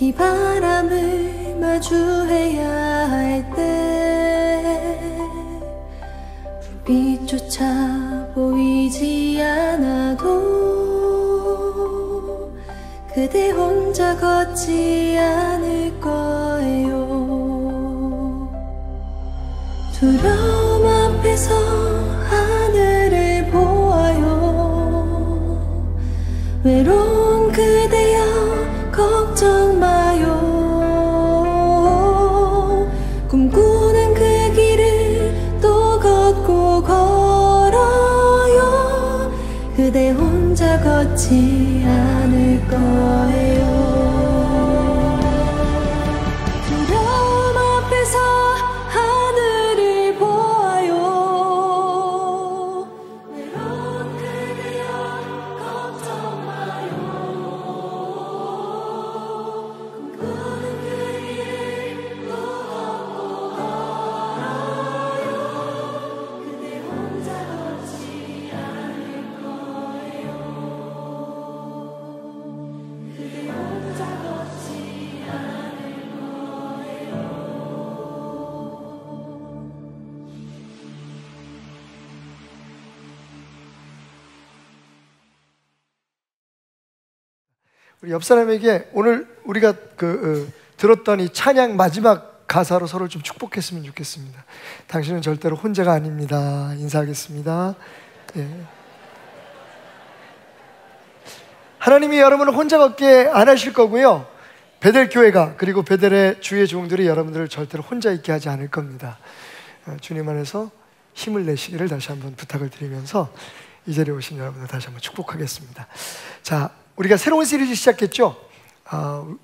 비바람을 마주해야 할 때 불빛조차 보이지 않아도 그대 혼자 걷지 않을 거예요. 두려움 앞에서 하늘을 보아요. 외로운 그대여 걱정 마요. 꿈꾸는 그 길을 또 걷고 걸어요. 그대 혼자 걷지 않을 거예요. 두려움 앞에서 하늘을 보아요. 외로운 그대여 걱정 마요. 꿈꾸는 그 길을 또 걷고 걸어요. 그대 혼자 걷지 않을 거예요. 그대 혼자 걷지 않을 거예요. 우리 옆 사람에게 오늘 우리가 들었던 이 찬양 마지막 가사로 서로 좀 축복했으면 좋겠습니다. 당신은 절대로 혼자가 아닙니다. 인사하겠습니다. 예. 하나님이 여러분을 혼자 걷게 안 하실 거고요. 베델 교회가 그리고 베델의 주의 종들이 여러분들을 절대로 혼자 있게 하지 않을 겁니다. 주님 안에서 힘을 내시기를 다시 한번 부탁을 드리면서 이 자리에 오신 여러분들 다시 한번 축복하겠습니다. 자, 우리가 새로운 시리즈 시작했죠.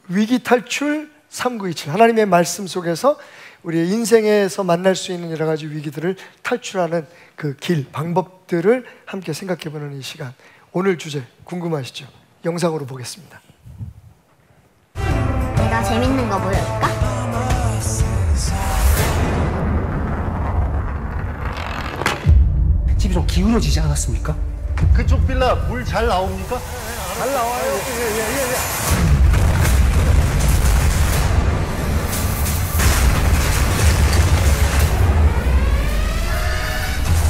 위기 탈출 3927. 하나님의 말씀 속에서 우리의 인생에서 만날 수 있는 여러 가지 위기들을 탈출하는 그 길, 방법들을 함께 생각해보는 이 시간. 오늘 주제 궁금하시죠? 영상으로 보겠습니다. 내가 재밌는 거 보여줄까? 집이 좀 기울어지지 않았습니까? 그쪽 빌라 물 잘 나옵니까? 잘 나와요.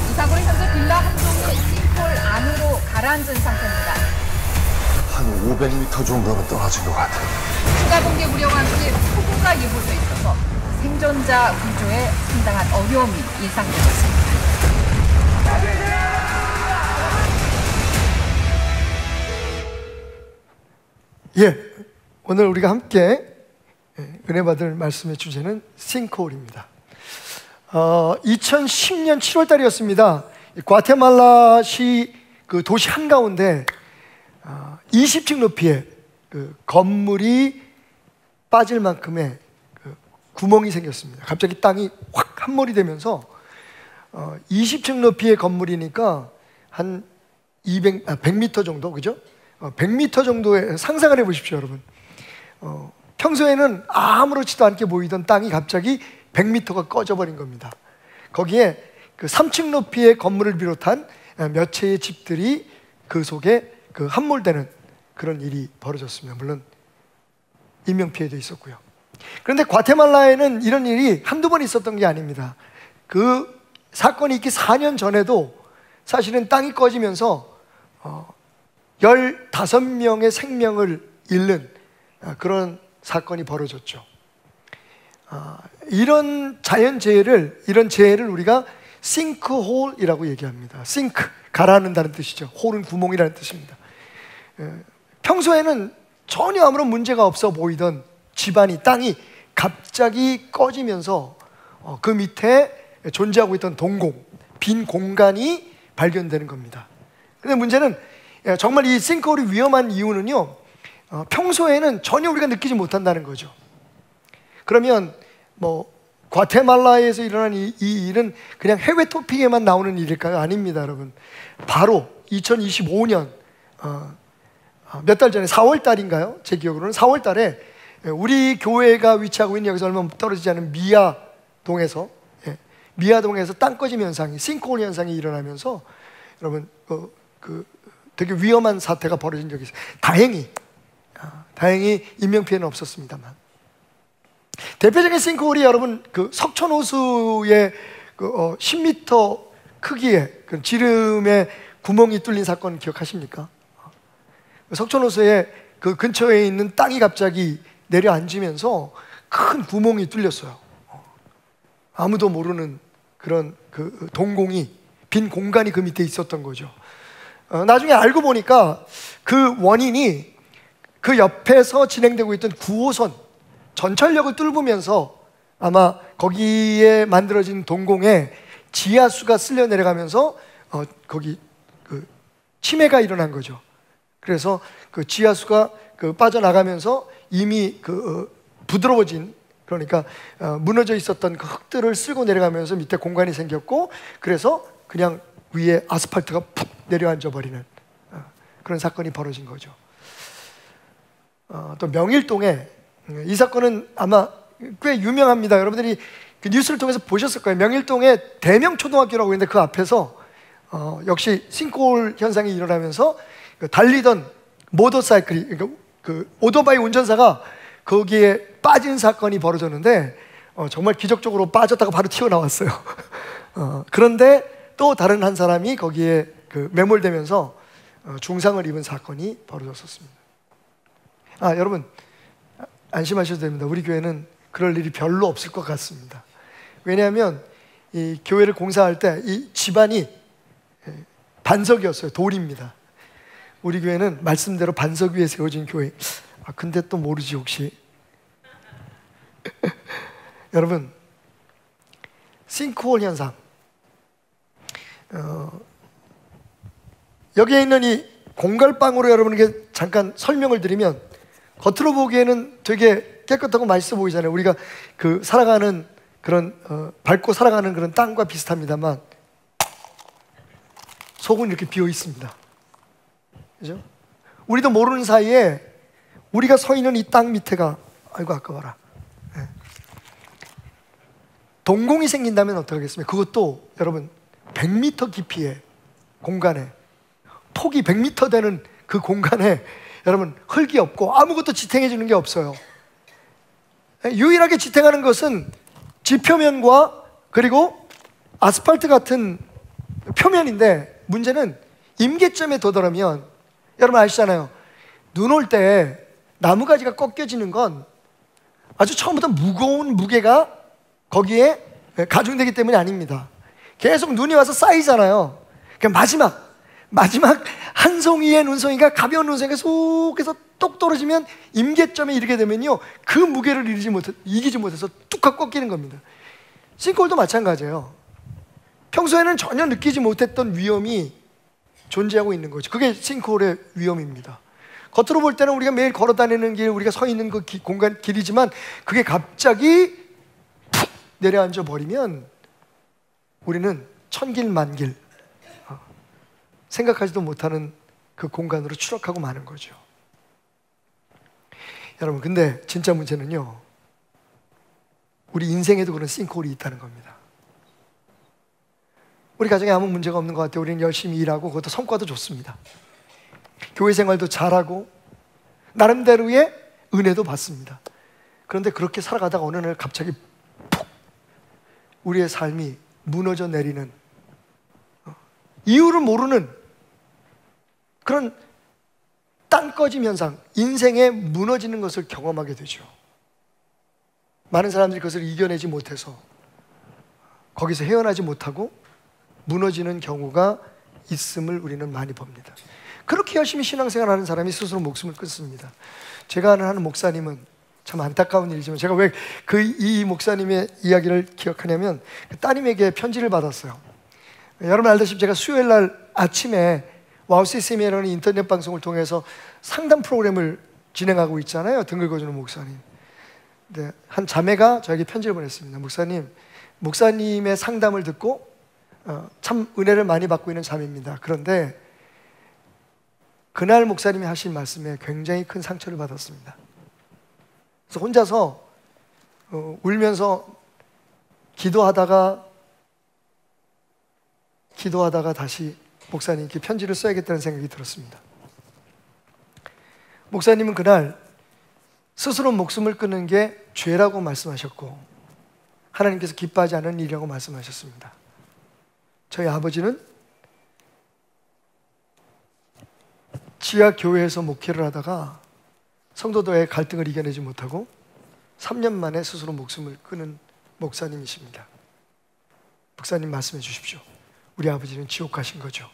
이 사고는 현재 빌라 한 동이 싱크홀 안으로 가라앉은 상태입니다. 한 500m 정도는 떨어진 것 같아요. 추가 공개 우려와 함께 폭우가 예보돼 있어서 생존자 구조에 상당한 어려움이 예상되고 있습니다. 예, 오늘 우리가 함께 은혜 받을 말씀의 주제는 싱크홀입니다. 2010년 7월 달이었습니다. 과테말라시 그 도시 한가운데 20층 높이의 그 건물이 빠질 만큼의 그 구멍이 생겼습니다. 갑자기 땅이 확 함몰이 되면서 20층 높이의 건물이니까 한 100m 정도, 그죠? 100m 정도의 상상을 해보십시오, 여러분. 평소에는 아무렇지도 않게 보이던 땅이 갑자기 100m가 꺼져버린 겁니다. 거기에 그 3층 높이의 건물을 비롯한 몇 채의 집들이 그 속에 그 함몰되는 그런 일이 벌어졌습니다. 물론 인명피해도 있었고요. 그런데 과테말라에는 이런 일이 한두 번 있었던 게 아닙니다. 그 사건이 있기 4년 전에도 사실은 땅이 꺼지면서 15명의 생명을 잃는 그런 사건이 벌어졌죠. 이런 자연재해를, 이런 재해를 우리가 싱크홀이라고 얘기합니다. 싱크, 가라앉는다는 뜻이죠. 홀은 구멍이라는 뜻입니다. 평소에는 전혀 아무런 문제가 없어 보이던 집안이, 땅이 갑자기 꺼지면서 그 밑에 존재하고 있던 동공, 빈 공간이 발견되는 겁니다. 근데 문제는 정말 이 싱크홀이 위험한 이유는요, 평소에는 전혀 우리가 느끼지 못한다는 거죠. 그러면 뭐 과테말라에서 일어난 이 일은 그냥 해외 토픽에만 나오는 일일까요? 아닙니다, 여러분. 바로 2025년 몇 달 전에 4월 달인가요? 제 기억으로는 4월 달에 우리 교회가 위치하고 있는 여기서 얼마 떨어지지 않은 미아동에서 땅 꺼짐 현상이, 싱크홀 현상이 일어나면서 여러분 되게 위험한 사태가 벌어진 적이 있어요. 다행히 다행히 인명피해는 없었습니다만. 대표적인 싱크홀이 여러분 그 석촌호수의 그 10m 크기의 그 지름의 구멍이 뚫린 사건 기억하십니까? 석촌호수의 그 근처에 있는 땅이 갑자기 내려앉으면서 큰 구멍이 뚫렸어요. 아무도 모르는 그런 그 동공이, 빈 공간이 그 밑에 있었던 거죠. 나중에 알고 보니까 그 원인이 그 옆에서 진행되고 있던 9호선 전철역을 뚫으면서 아마 거기에 만들어진 동공에 지하수가 쓸려 내려가면서 거기 그 치매가 일어난 거죠. 그래서 그 지하수가 그 빠져나가면서 이미 그 부드러워진, 그러니까 무너져 있었던 그 흙들을 쓸고 내려가면서 밑에 공간이 생겼고, 그래서 그냥 위에 아스팔트가 푹 내려앉아 버리는 그런 사건이 벌어진 거죠. 또 명일동에, 이 사건은 아마 꽤 유명합니다. 여러분들이 그 뉴스를 통해서 보셨을 거예요. 명일동에 대명초등학교라고 있는데 그 앞에서 역시 싱크홀 현상이 일어나면서 그 달리던 모터사이클이, 그러니까 그 오토바이 운전사가 거기에 빠진 사건이 벌어졌는데 정말 기적적으로 빠졌다가 바로 튀어나왔어요. 그런데 또 다른 한 사람이 거기에 그 매몰되면서 중상을 입은 사건이 벌어졌었습니다. 여러분 안심하셔도 됩니다. 우리 교회는 그럴 일이 별로 없을 것 같습니다. 왜냐하면 이 교회를 공사할 때 이 집안이 반석이었어요. 돌입니다. 우리 교회는 말씀대로 반석 위에 세워진 교회. 근데 또 모르지 혹시. 여러분, 싱크홀 현상, 여기에 있는 이 공갈방으로 여러분에게 잠깐 설명을 드리면, 겉으로 보기에는 되게 깨끗하고 맛있어 보이잖아요. 우리가 그 살아가는 그런 밟고 살아가는 그런 땅과 비슷합니다만 속은 이렇게 비어 있습니다. 그죠? 우리도 모르는 사이에 우리가 서 있는 이 땅 밑에가, 아이고 아까워라, 동공이 생긴다면 어떡하겠습니까? 그것도 여러분 100m 깊이의 공간에, 폭이 100m 되는 그 공간에 여러분 흙이 없고 아무것도 지탱해 주는 게 없어요. 유일하게 지탱하는 것은 지표면과 그리고 아스팔트 같은 표면인데, 문제는 임계점에 도달하면 여러분 아시잖아요. 눈 올 때 나무가지가 꺾여지는 건 아주 처음부터 무거운 무게가 거기에 가중되기 때문이 아닙니다. 계속 눈이 와서 쌓이잖아요. 그러니까 마지막 한 송이의 눈송이가, 가벼운 눈송이가 속에서 똑 떨어지면 임계점에 이르게 되면요, 그 무게를 이기지 못해서 뚝하고 꺾이는 겁니다. 싱크홀도 마찬가지예요. 평소에는 전혀 느끼지 못했던 위험이 존재하고 있는 거죠. 그게 싱크홀의 위험입니다. 겉으로 볼 때는 우리가 매일 걸어 다니는 길, 우리가 서 있는 그 공간 길이지만 그게 갑자기 푹 내려앉아 버리면 우리는 천길만길, 생각하지도 못하는 그 공간으로 추락하고 마는 거죠. 여러분, 근데 진짜 문제는요, 우리 인생에도 그런 싱크홀이 있다는 겁니다. 우리 가정에 아무 문제가 없는 것 같아요. 우리는 열심히 일하고 그것도 성과도 좋습니다. 교회 생활도 잘하고 나름대로의 은혜도 받습니다. 그런데 그렇게 살아가다가 어느 날 갑자기 푹 우리의 삶이 무너져 내리는, 이유를 모르는 그런 땅 꺼짐 현상, 인생에 무너지는 것을 경험하게 되죠. 많은 사람들이 그것을 이겨내지 못해서 거기서 헤어나지 못하고 무너지는 경우가 있음을 우리는 많이 봅니다. 그렇게 열심히 신앙생활하는 사람이 스스로 목숨을 끊습니다. 제가 아는 한 목사님은, 참 안타까운 일이지만 제가 왜 이 목사님의 이야기를 기억하냐면, 따님에게 편지를 받았어요. 여러분 알다시피 제가 수요일 날 아침에 와우 CCM이라는 인터넷 방송을 통해서 상담 프로그램을 진행하고 있잖아요. 등 긁어주는 목사님. 네, 한 자매가 저에게 편지를 보냈습니다. 목사님의 상담을 듣고 참 은혜를 많이 받고 있는 자매입니다. 그런데 그날 목사님이 하신 말씀에 굉장히 큰 상처를 받았습니다. 그래서 혼자서 울면서 기도하다가 다시 목사님께 편지를 써야겠다는 생각이 들었습니다. 목사님은 그날 스스로 목숨을 끊는 게 죄라고 말씀하셨고 하나님께서 기뻐하지 않은 일이라고 말씀하셨습니다. 저희 아버지는 지하 교회에서 목회를 하다가 성도들의 갈등을 이겨내지 못하고 3년 만에 스스로 목숨을 끊은 목사님이십니다. 목사님 말씀해 주십시오. 우리 아버지는 지옥 가신 거죠.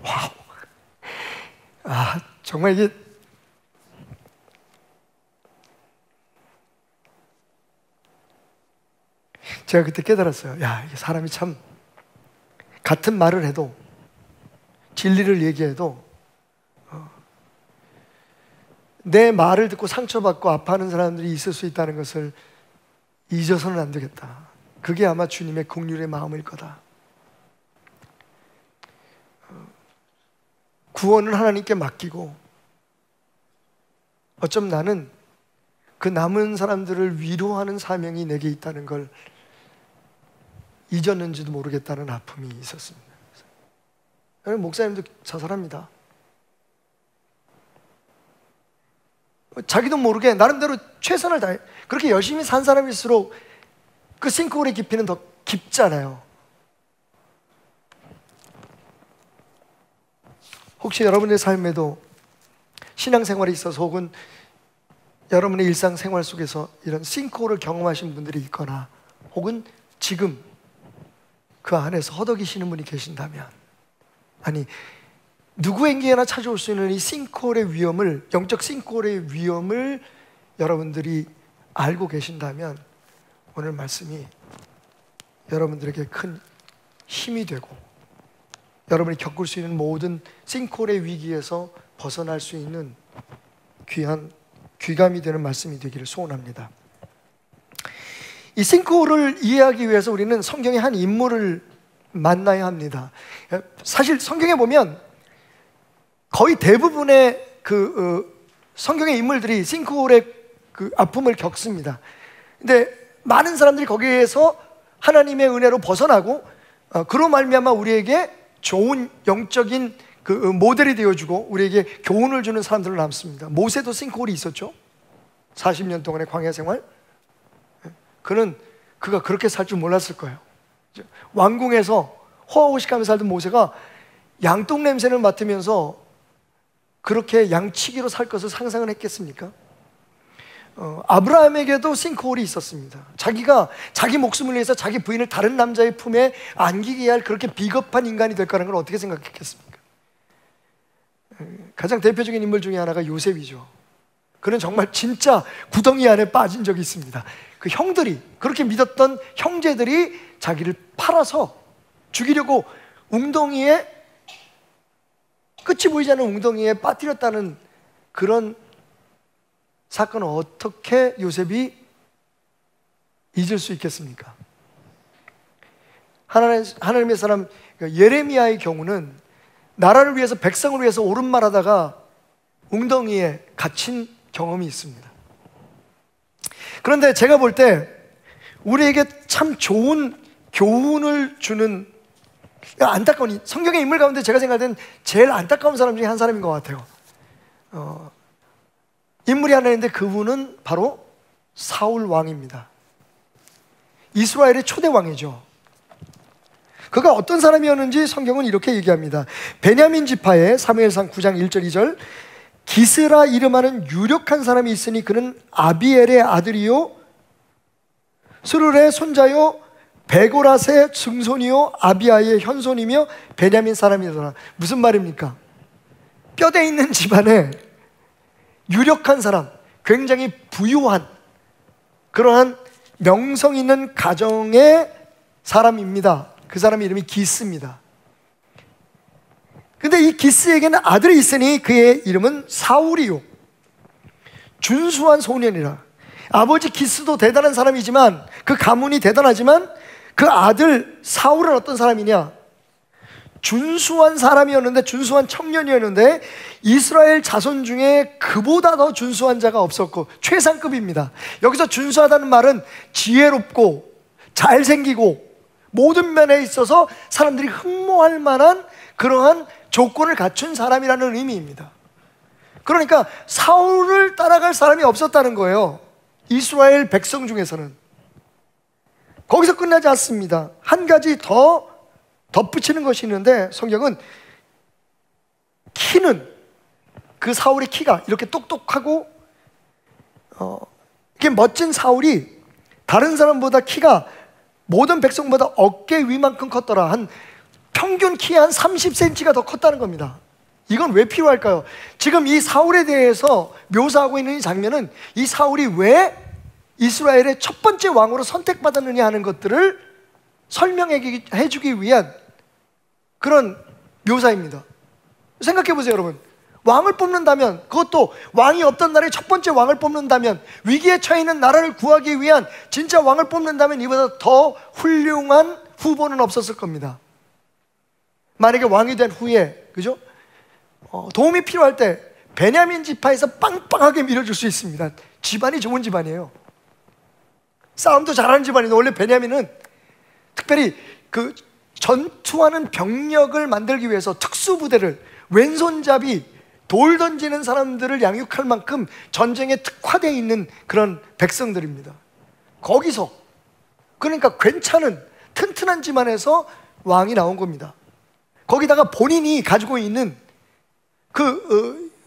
와우. 정말 이게 제가 그때 깨달았어요. 이게 사람이 참 같은 말을 해도 진리를 얘기해도 내 말을 듣고 상처받고 아파하는 사람들이 있을 수 있다는 것을 잊어서는 안 되겠다. 그게 아마 주님의 긍휼의 마음일 거다. 구원은 하나님께 맡기고 어쩜 나는 그 남은 사람들을 위로하는 사명이 내게 있다는 걸 잊었는지도 모르겠다는 아픔이 있었습니다. 목사님도 자살합니다. 자기도 모르게 나름대로 최선을 다해 그렇게 열심히 산 사람일수록 그 싱크홀의 깊이는 더 깊잖아요. 혹시 여러분의 삶에도 신앙생활에 있어서 혹은 여러분의 일상생활 속에서 이런 싱크홀을 경험하신 분들이 있거나 혹은 지금 그 안에서 허덕이시는 분이 계신다면, 아니 누구에게나 찾아올 수 있는 이 싱크홀의 위험을, 영적 싱크홀의 위험을 여러분들이 알고 계신다면 오늘 말씀이 여러분들에게 큰 힘이 되고 여러분이 겪을 수 있는 모든 싱크홀의 위기에서 벗어날 수 있는 귀한 귀감이 되는 말씀이 되기를 소원합니다. 이 싱크홀을 이해하기 위해서 우리는 성경의 한 인물을 만나야 합니다. 사실 성경에 보면 거의 대부분의 성경의 인물들이 싱크홀의 그 아픔을 겪습니다. 근데 많은 사람들이 거기에서 하나님의 은혜로 벗어나고 그로 말미암아 우리에게 좋은 영적인 그 모델이 되어주고 우리에게 교훈을 주는 사람들을 남습니다. 모세도 싱크홀이 있었죠. 40년 동안의 광야 생활. 그가 그렇게 살 줄 몰랐을 거예요. 왕궁에서 호화호식하며 살던 모세가 양똥 냄새를 맡으면서 그렇게 양치기로 살 것을 상상을 했겠습니까? 아브라함에게도 싱크홀이 있었습니다. 자기가 자기 목숨을 위해서 자기 부인을 다른 남자의 품에 안기게 할 그렇게 비겁한 인간이 될 거라는 걸 어떻게 생각했겠습니까? 가장 대표적인 인물 중에 하나가 요셉이죠. 그는 정말 진짜 구덩이 안에 빠진 적이 있습니다. 그 형들이, 그렇게 믿었던 형제들이 자기를 팔아서 죽이려고 웅덩이에, 끝이 보이지 않는 웅덩이에 빠뜨렸다는 그런 사건을 어떻게 요셉이 잊을 수 있겠습니까? 하나님의 사람 예레미야의 경우는 나라를 위해서, 백성을 위해서 옳은 말하다가 웅덩이에 갇힌 경험이 있습니다. 그런데 제가 볼 때 우리에게 참 좋은 교훈을 주는 안타까운, 성경의 인물 가운데 제가 생각할 땐 제일 안타까운 사람 중에 한 사람인 것 같아요. 인물이 하나 있는데 그분은 바로 사울 왕입니다. 이스라엘의 초대 왕이죠. 그가 어떤 사람이었는지 성경은 이렇게 얘기합니다. 베냐민 지파의 사무엘상 9장 1절 2절 기스라 이름하는 유력한 사람이 있으니 그는 아비엘의 아들이요 스룰의 손자요 베고라스의 증손이요 아비아의 현손이며 베냐민 사람이더라. 무슨 말입니까? 뼈대 있는 집안에 유력한 사람, 굉장히 부유한 그러한 명성 있는 가정의 사람입니다. 그 사람 이름이 기스입니다. 근데 이 기스에게는 아들이 있으니 그의 이름은 사울이요 준수한 소년이라. 아버지 기스도 대단한 사람이지만, 그 가문이 대단하지만 그 아들 사울은 어떤 사람이냐? 준수한 사람이었는데, 준수한 청년이었는데 이스라엘 자손 중에 그보다 더 준수한 자가 없었고 최상급입니다. 여기서 준수하다는 말은 지혜롭고 잘생기고 모든 면에 있어서 사람들이 흠모할 만한 그러한 조건을 갖춘 사람이라는 의미입니다. 그러니까 사울을 따라갈 사람이 없었다는 거예요. 이스라엘 백성 중에서는. 거기서 끝나지 않습니다. 한 가지 더 덧붙이는 것이 있는데, 성경은 키는, 그 사울의 키가 이렇게 똑똑하고 이게 멋진 사울이 다른 사람보다 키가 모든 백성보다 어깨 위만큼 컸더라. 한 평균 키의 한 30cm가 더 컸다는 겁니다. 이건 왜 필요할까요? 지금 이 사울에 대해서 묘사하고 있는 이 장면은 이 사울이 왜 이스라엘의 첫 번째 왕으로 선택받았느냐 하는 것들을 설명해 주기 위한 그런 묘사입니다. 생각해 보세요, 여러분. 왕을 뽑는다면, 그것도 왕이 없던 나라의 첫 번째 왕을 뽑는다면, 위기에 처해 있는 나라를 구하기 위한 진짜 왕을 뽑는다면 이보다 더 훌륭한 후보는 없었을 겁니다. 만약에 왕이 된 후에, 그죠? 도움이 필요할 때 베냐민 지파에서 빵빵하게 밀어줄 수 있습니다. 집안이 좋은 집안이에요. 싸움도 잘하는 집안인데, 원래 베냐민은 특별히 그 전투하는 병력을 만들기 위해서 특수부대를, 왼손잡이 돌 던지는 사람들을 양육할 만큼 전쟁에 특화되어 있는 그런 백성들입니다. 거기서, 그러니까 괜찮은 튼튼한 집안에서 왕이 나온 겁니다. 거기다가 본인이 가지고 있는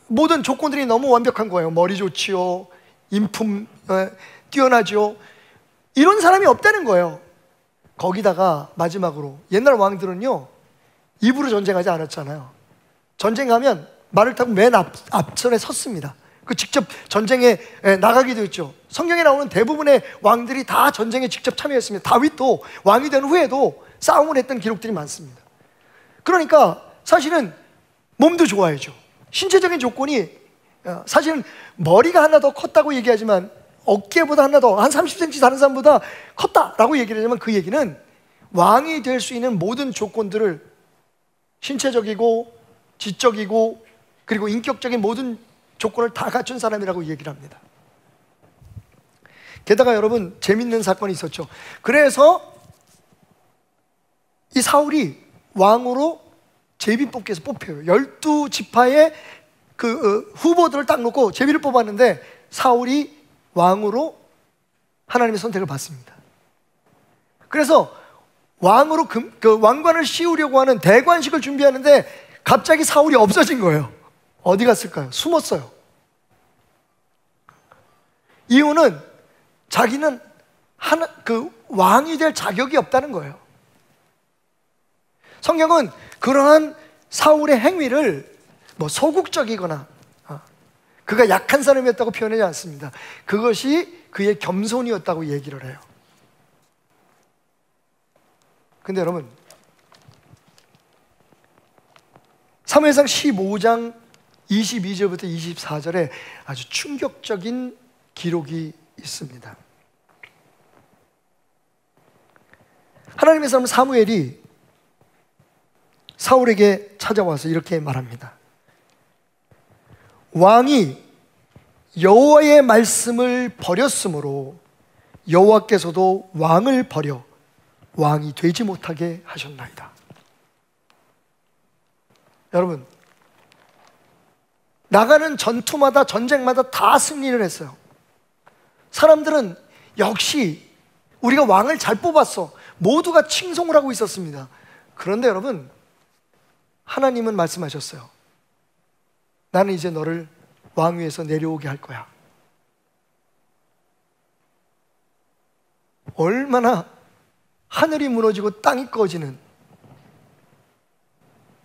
모든 조건들이 너무 완벽한 거예요. 머리 좋지요, 인품 뛰어나죠. 이런 사람이 없다는 거예요. 거기다가 마지막으로, 옛날 왕들은요 입으로 전쟁하지 않았잖아요. 전쟁하면 말을 타고 맨 앞선에 섰습니다. 그 직접 전쟁에 나가기도 했죠. 성경에 나오는 대부분의 왕들이 다 전쟁에 직접 참여했습니다. 다윗도 왕이 된 후에도 싸움을 했던 기록들이 많습니다. 그러니까 사실은 몸도 좋아야죠. 신체적인 조건이, 사실은 머리가 하나 더 컸다고 얘기하지만 어깨보다 하나 더, 한 30cm 다른 사람보다 컸다라고 얘기를 하지만, 그 얘기는 왕이 될 수 있는 모든 조건들을, 신체적이고 지적이고 그리고 인격적인 모든 조건을 다 갖춘 사람이라고 얘기를 합니다. 게다가 여러분, 재밌는 사건이 있었죠. 그래서 이 사울이 왕으로 제비 뽑기에서 뽑혀요. 12지파의 그 후보들을 딱 놓고 제비를 뽑았는데 사울이 왕으로 하나님의 선택을 받습니다. 그래서 왕으로 그 왕관을 씌우려고 하는 대관식을 준비하는데 갑자기 사울이 없어진 거예요. 어디 갔을까요? 숨었어요. 이유는 자기는 왕이 될 자격이 없다는 거예요. 성경은 그러한 사울의 행위를 소극적이거나 그가 약한 사람이었다고 표현하지 않습니다. 그것이 그의 겸손이었다고 얘기를 해요. 근데 여러분, 사무엘상 15장 22절부터 24절에 아주 충격적인 기록이 있습니다. 하나님의 사람 사무엘이 사울에게 찾아와서 이렇게 말합니다. 왕이 여호와의 말씀을 버렸으므로 여호와께서도 왕을 버려 왕이 되지 못하게 하셨나이다. 여러분, 나가는 전투마다, 전쟁마다 다 승리를 했어요. 사람들은 역시 우리가 왕을 잘 뽑았어, 모두가 칭송을 하고 있었습니다. 그런데 여러분, 하나님은 말씀하셨어요. 나는 이제 너를 왕 위에서 내려오게 할 거야. 얼마나 하늘이 무너지고 땅이 꺼지는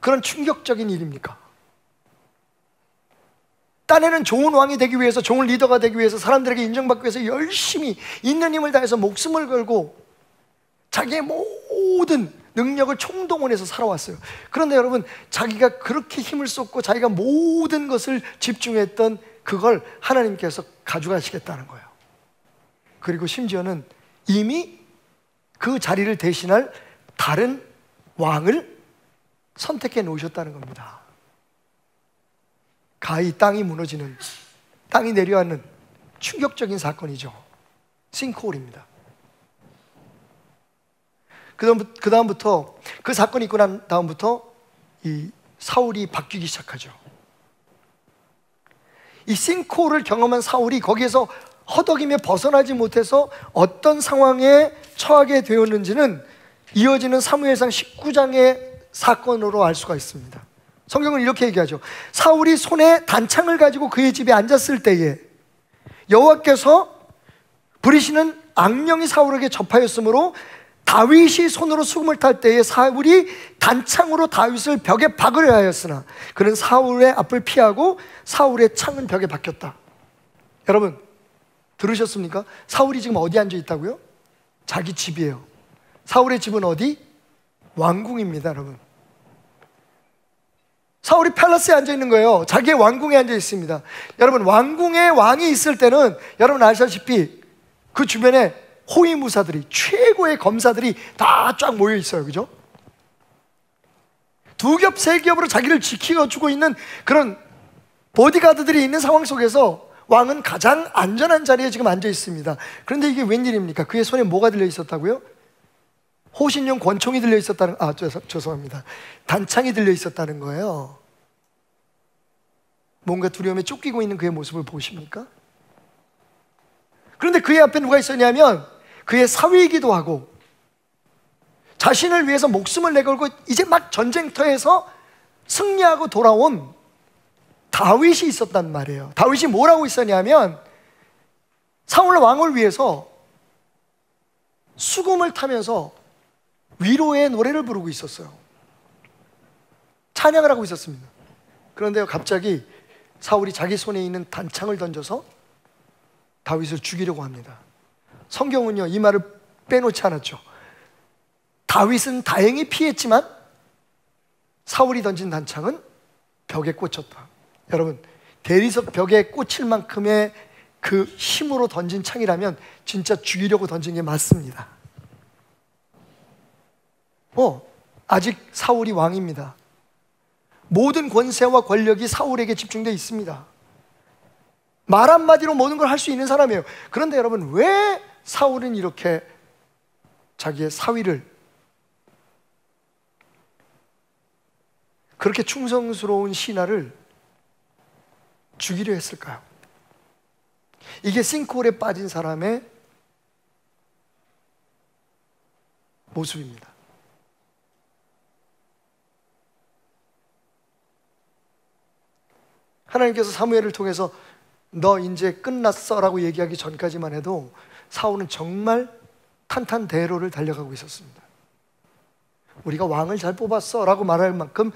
그런 충격적인 일입니까? 딴에는 좋은 왕이 되기 위해서, 좋은 리더가 되기 위해서, 사람들에게 인정받기 위해서 열심히 있는 힘을 다해서 목숨을 걸고 자기의 모든 능력을 총동원해서 살아왔어요. 그런데 여러분, 자기가 그렇게 힘을 쏟고 자기가 모든 것을 집중했던 그걸 하나님께서 가져가시겠다는 거예요. 그리고 심지어는 이미 그 자리를 대신할 다른 왕을 선택해 놓으셨다는 겁니다. 가히 땅이 무너지는, 땅이 내려앉는 충격적인 사건이죠. 싱크홀입니다. 그 다음부터, 그 사건이 있고 난 다음부터 이 사울이 바뀌기 시작하죠. 이 싱크홀을 경험한 사울이 거기에서 허덕이며 벗어나지 못해서 어떤 상황에 처하게 되었는지는 이어지는 사무엘상 19장의 사건으로 알 수가 있습니다. 성경은 이렇게 얘기하죠. 사울이 손에 단창을 가지고 그의 집에 앉았을 때에 여호와께서 부리시는 악령이 사울에게 접하였으므로 다윗이 손으로 수금을 탈 때에 사울이 단창으로 다윗을 벽에 박으려 하였으나 그는 사울의 앞을 피하고 사울의 창은 벽에 박혔다. 여러분 들으셨습니까? 사울이 지금 어디 앉아 있다고요? 자기 집이에요. 사울의 집은 어디? 왕궁입니다, 여러분. 사울이 팔라스에 앉아 있는 거예요. 자기의 왕궁에 앉아 있습니다. 여러분 왕궁에 왕이 있을 때는 여러분 아시다시피 그 주변에 호위무사들이, 최고의 검사들이 다 쫙 모여 있어요. 그죠? 두 겹, 세 겹으로 자기를 지켜주고 있는 그런 보디가드들이 있는 상황 속에서 왕은 가장 안전한 자리에 지금 앉아 있습니다. 그런데 이게 웬일입니까? 그의 손에 뭐가 들려 있었다고요? 호신용 권총이 들려 있었다는, 죄송합니다. 단창이 들려 있었다는 거예요. 뭔가 두려움에 쫓기고 있는 그의 모습을 보십니까? 그런데 그의 앞에 누가 있었냐면 그의 사위이기도 하고 자신을 위해서 목숨을 내걸고 이제 막 전쟁터에서 승리하고 돌아온 다윗이 있었단 말이에요. 다윗이 뭐라고 있었냐면 사울 왕을 위해서 수금을 타면서 위로의 노래를 부르고 있었어요. 찬양을 하고 있었습니다. 그런데 갑자기 사울이 자기 손에 있는 단창을 던져서 다윗을 죽이려고 합니다. 성경은요 이 말을 빼놓지 않았죠. 다윗은 다행히 피했지만 사울이 던진 단창은 벽에 꽂혔다. 여러분 대리석 벽에 꽂힐 만큼의 그 힘으로 던진 창이라면 진짜 죽이려고 던진 게 맞습니다. 아직 사울이 왕입니다. 모든 권세와 권력이 사울에게 집중되어 있습니다. 말 한마디로 모든 걸 할 수 있는 사람이에요. 그런데 여러분 왜 사울은 이렇게 자기의 사위를 그렇게 충성스러운 신하를 죽이려 했을까요? 이게 싱크홀에 빠진 사람의 모습입니다. 하나님께서 사무엘을 통해서 너 이제 끝났어 라고 얘기하기 전까지만 해도 사울은 정말 탄탄대로를 달려가고 있었습니다. 우리가 왕을 잘 뽑았어 라고 말할 만큼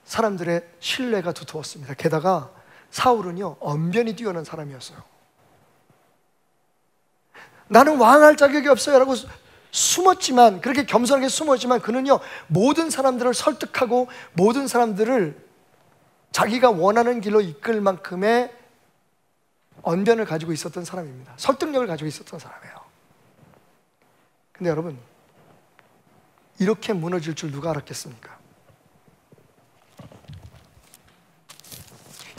사람들의 신뢰가 두터웠습니다. 게다가 사울은요 언변이 뛰어난 사람이었어요. 나는 왕할 자격이 없어요 라고 숨었지만, 그렇게 겸손하게 숨었지만 그는요 모든 사람들을 설득하고 모든 사람들을 자기가 원하는 길로 이끌 만큼의 언변을 가지고 있었던 사람입니다. 설득력을 가지고 있었던 사람이에요. 근데 여러분 이렇게 무너질 줄 누가 알았겠습니까?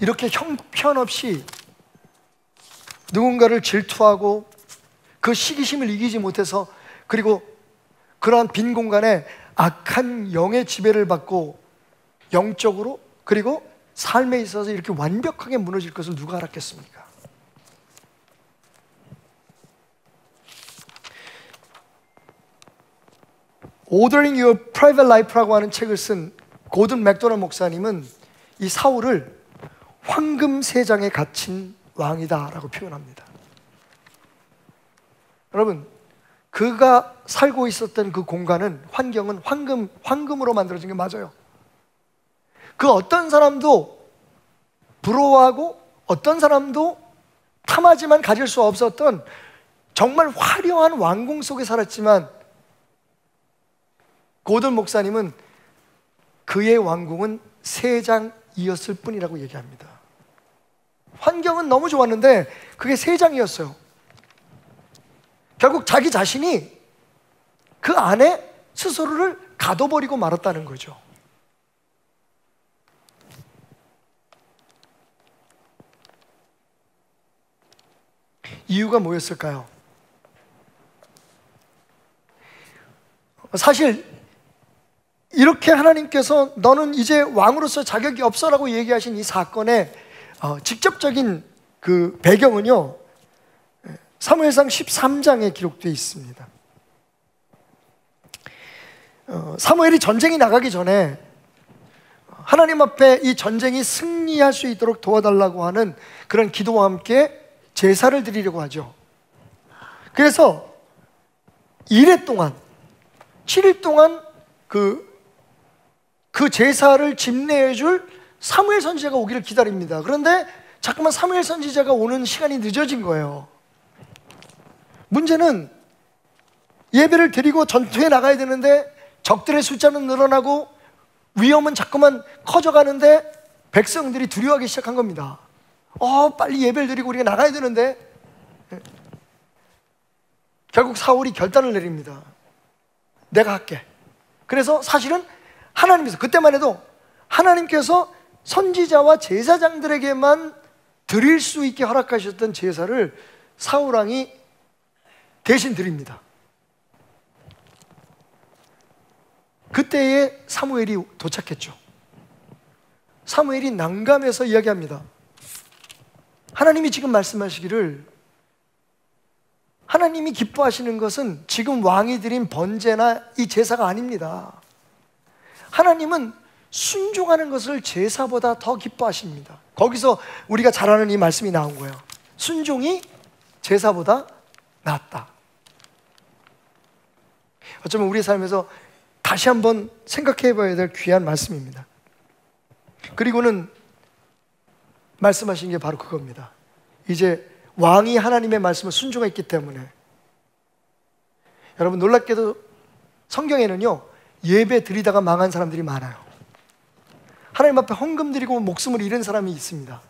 이렇게 형편없이 누군가를 질투하고 그 시기심을 이기지 못해서, 그리고 그러한 빈 공간에 악한 영의 지배를 받고 영적으로 그리고 삶에 있어서 이렇게 완벽하게 무너질 것을 누가 알았겠습니까? Ordering Your Private Life라고 하는 책을 쓴 고든 맥도널드 목사님은 이 사울을 황금세장에 갇힌 왕이다라고 표현합니다. 여러분, 그가 살고 있었던 그 공간은, 환경은 황금으로 만들어진 게 맞아요. 그 어떤 사람도 부러워하고 어떤 사람도 탐하지만 가질 수 없었던 정말 화려한 왕궁 속에 살았지만, 고든 목사님은 그의 왕궁은 세 장이었을 뿐이라고 얘기합니다. 환경은 너무 좋았는데 그게 세 장이었어요. 결국 자기 자신이 그 안에 스스로를 가둬버리고 말았다는 거죠. 이유가 뭐였을까요? 사실 이렇게 하나님께서 너는 이제 왕으로서 자격이 없어라고 얘기하신 이 사건의 직접적인 그 배경은요, 사무엘상 13장에 기록되어 있습니다. 사무엘이 전쟁이 나가기 전에 하나님 앞에 이 전쟁이 승리할 수 있도록 도와달라고 하는 그런 기도와 함께 제사를 드리려고 하죠. 그래서 1회 동안 7일 동안 그 제사를 집례해 줄 사무엘 선지자가 오기를 기다립니다. 그런데 자꾸만 사무엘 선지자가 오는 시간이 늦어진 거예요. 문제는 예배를 드리고 전투에 나가야 되는데 적들의 숫자는 늘어나고 위험은 자꾸만 커져가는데 백성들이 두려워하기 시작한 겁니다. 빨리 예배를 드리고 우리가 나가야 되는데. 결국 사울이 결단을 내립니다. 내가 할게. 그래서 사실은 하나님께서, 그때만 해도 하나님께서 선지자와 제사장들에게만 드릴 수 있게 허락하셨던 제사를 사울왕이 대신 드립니다. 그때에 사무엘이 도착했죠. 사무엘이 난감해서 이야기합니다. 하나님이 지금 말씀하시기를, 하나님이 기뻐하시는 것은 지금 왕이 드린 번제나 이 제사가 아닙니다. 하나님은 순종하는 것을 제사보다 더 기뻐하십니다. 거기서 우리가 잘 아는 이 말씀이 나온 거예요. 순종이 제사보다 낫다. 어쩌면 우리 삶에서 다시 한번 생각해 봐야 될 귀한 말씀입니다. 그리고는 말씀하신 게 바로 그겁니다. 이제 왕이 하나님의 말씀을 순종했기 때문에, 여러분 놀랍게도 성경에는요, 예배 드리다가 망한 사람들이 많아요. 하나님 앞에 헌금 드리고 목숨을 잃은 사람이 있습니다.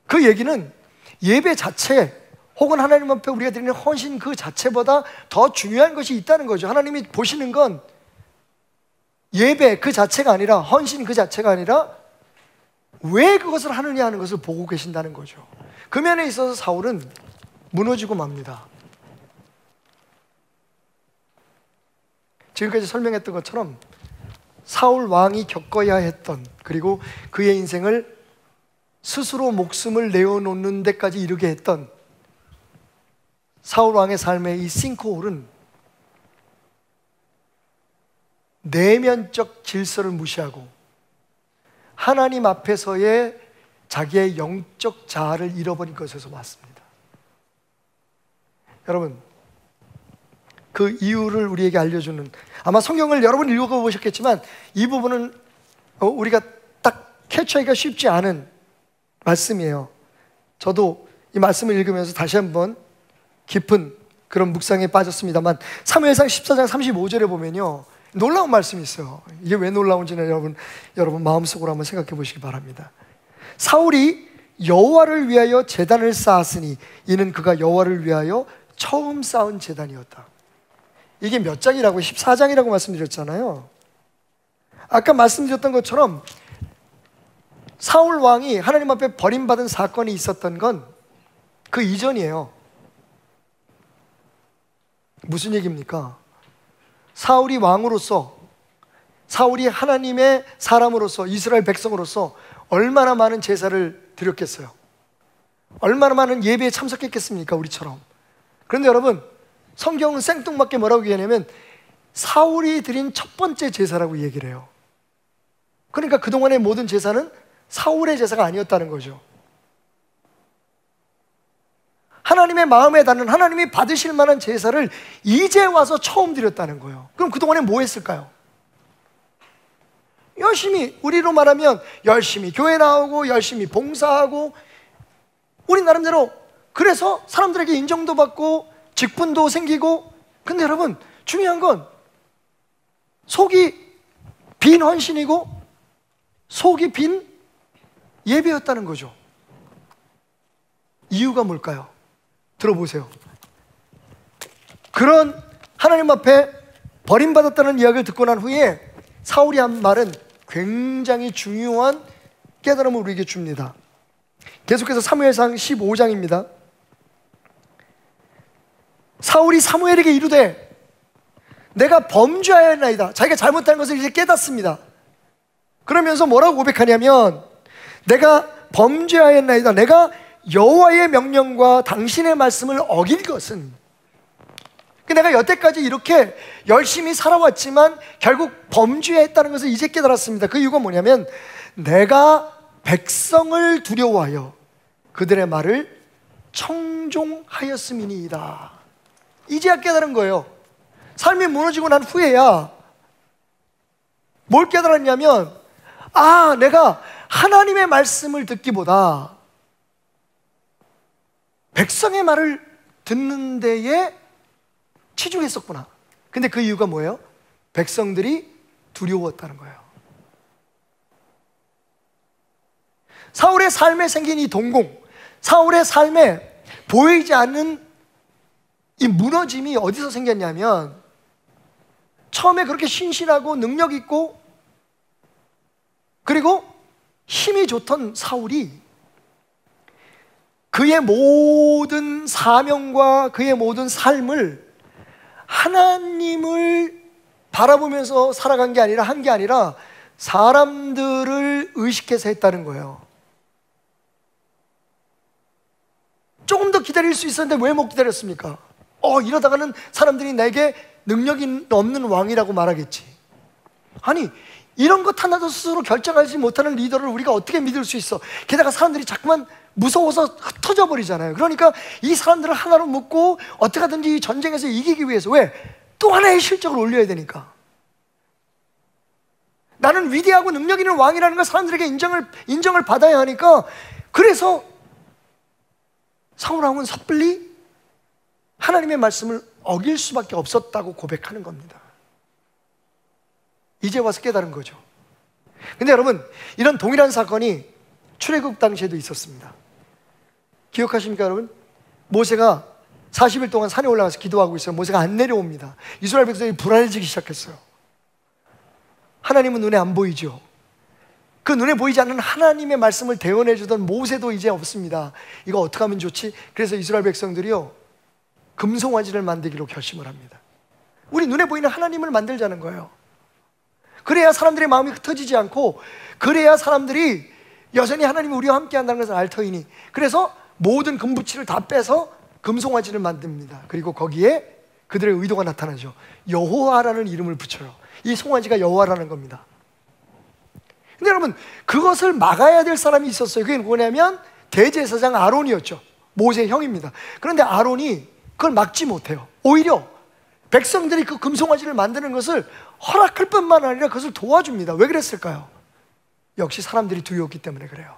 그 얘기는 예배 자체 혹은 하나님 앞에 우리가 드리는 헌신 그 자체보다 더 중요한 것이 있다는 거죠. 하나님이 보시는 건 예배 그 자체가 아니라, 헌신 그 자체가 아니라 왜 그것을 하느냐 하는 것을 보고 계신다는 거죠. 그 면에 있어서 사울은 무너지고 맙니다. 지금까지 설명했던 것처럼 사울 왕이 겪어야 했던, 그리고 그의 인생을 스스로 목숨을 내어놓는 데까지 이르게 했던 사울 왕의 삶의 이 싱크홀은 내면적 질서를 무시하고 하나님 앞에서의 자기의 영적 자아를 잃어버린 것에서 왔습니다. 여러분, 그 이유를 우리에게 알려주는, 아마 성경을 여러분 읽어보셨겠지만 이 부분은 우리가 딱 캐치하기가 쉽지 않은 말씀이에요. 저도 이 말씀을 읽으면서 다시 한번 깊은 그런 묵상에 빠졌습니다만, 사무엘상 14장 35절에 보면요, 놀라운 말씀이 있어요. 이게 왜 놀라운지는 여러분 마음속으로 한번 생각해 보시기 바랍니다. 사울이 여호와를 위하여 제단을 쌓았으니 이는 그가 여호와를 위하여 처음 쌓은 제단이었다. 이게 몇 장이라고? 14장이라고 말씀드렸잖아요. 아까 말씀드렸던 것처럼 사울 왕이 하나님 앞에 버림받은 사건이 있었던 건 그 이전이에요. 무슨 얘기입니까? 사울이 왕으로서, 사울이 하나님의 사람으로서, 이스라엘 백성으로서 얼마나 많은 제사를 드렸겠어요? 얼마나 많은 예배에 참석했겠습니까? 우리처럼. 그런데 여러분, 성경은 생뚱맞게 뭐라고 얘기하냐면 사울이 드린 첫 번째 제사라고 얘기를 해요. 그러니까 그동안의 모든 제사는 사울의 제사가 아니었다는 거죠. 하나님의 마음에 닿는, 하나님이 받으실 만한 제사를 이제 와서 처음 드렸다는 거예요. 그럼 그동안에 뭐 했을까요? 열심히, 우리로 말하면 열심히 교회 나오고 열심히 봉사하고 우리 나름대로, 그래서 사람들에게 인정도 받고 직분도 생기고. 근데 여러분, 중요한 건 속이 빈 헌신이고 속이 빈 예배였다는 거죠. 이유가 뭘까요? 들어보세요. 그런 하나님 앞에 버림받았다는 이야기를 듣고 난 후에 사울이 한 말은 굉장히 중요한 깨달음을 우리에게 줍니다. 계속해서 사무엘상 15장입니다. 사울이 사무엘에게 이르되 내가 범죄하였나이다. 자기가 잘못한 것을 이제 깨닫습니다. 그러면서 뭐라고 고백하냐면 내가 범죄하였나이다. 내가 여호와의 명령과 당신의 말씀을 어긴 것은, 내가 여태까지 이렇게 열심히 살아왔지만 결국 범죄했다는 것을 이제 깨달았습니다. 그 이유가 뭐냐면 내가 백성을 두려워하여 그들의 말을 청종하였음이니이다. 이제야 깨달은 거예요. 삶이 무너지고 난 후에야 뭘 깨달았냐면, 내가 하나님의 말씀을 듣기보다 백성의 말을 듣는 데에 치중했었구나. 근데 그 이유가 뭐예요? 백성들이 두려웠다는 거예요. 사울의 삶에 생긴 이 동공, 사울의 삶에 보이지 않는 이 무너짐이 어디서 생겼냐면, 처음에 그렇게 신실하고 능력 있고 그리고 힘이 좋던 사울이 그의 모든 사명과 그의 모든 삶을 하나님을 바라보면서 살아간 게 아니라, 한 게 아니라 사람들을 의식해서 했다는 거예요. 조금 더 기다릴 수 있었는데 왜 못 기다렸습니까? 이러다가는 사람들이 내게 능력이 없는 왕이라고 말하겠지. 아니, 이런 것 하나도 스스로 결정하지 못하는 리더를 우리가 어떻게 믿을 수 있어? 게다가 사람들이 자꾸만 무서워서 흩어져 버리잖아요. 그러니까 이 사람들을 하나로 묶고 어떻게 하든지 이 전쟁에서 이기기 위해서, 왜? 또 하나의 실적을 올려야 되니까. 나는 위대하고 능력 있는 왕이라는 걸 사람들에게 인정을 받아야 하니까, 그래서 사울 왕은 섣불리 하나님의 말씀을 어길 수밖에 없었다고 고백하는 겁니다. 이제 와서 깨달은 거죠. 근데 여러분, 이런 동일한 사건이 출애굽 당시에도 있었습니다. 기억하십니까 여러분? 모세가 40일 동안 산에 올라가서 기도하고 있어요. 모세가 안 내려옵니다. 이스라엘 백성이 불안해지기 시작했어요. 하나님은 눈에 안 보이죠. 그 눈에 보이지 않는 하나님의 말씀을 대언해주던 모세도 이제 없습니다. 이거 어떻게 하면 좋지? 그래서 이스라엘 백성들이요, 금송아지를 만들기로 결심을 합니다. 우리 눈에 보이는 하나님을 만들자는 거예요. 그래야 사람들의 마음이 흩어지지 않고, 그래야 사람들이 여전히 하나님이 우리와 함께 한다는 것을 알 터이니. 그래서 모든 금붙이를 다 빼서 금송아지를 만듭니다. 그리고 거기에 그들의 의도가 나타나죠. 여호와라는 이름을 붙여요. 이 송아지가 여호와라는 겁니다. 근데 여러분, 그것을 막아야 될 사람이 있었어요. 그게 뭐냐면 대제사장 아론이었죠. 모세의 형입니다. 그런데 아론이 그걸 막지 못해요. 오히려 백성들이 그 금송아지를 만드는 것을 허락할 뿐만 아니라 그것을 도와줍니다. 왜 그랬을까요? 역시 사람들이 두려웠기 때문에 그래요.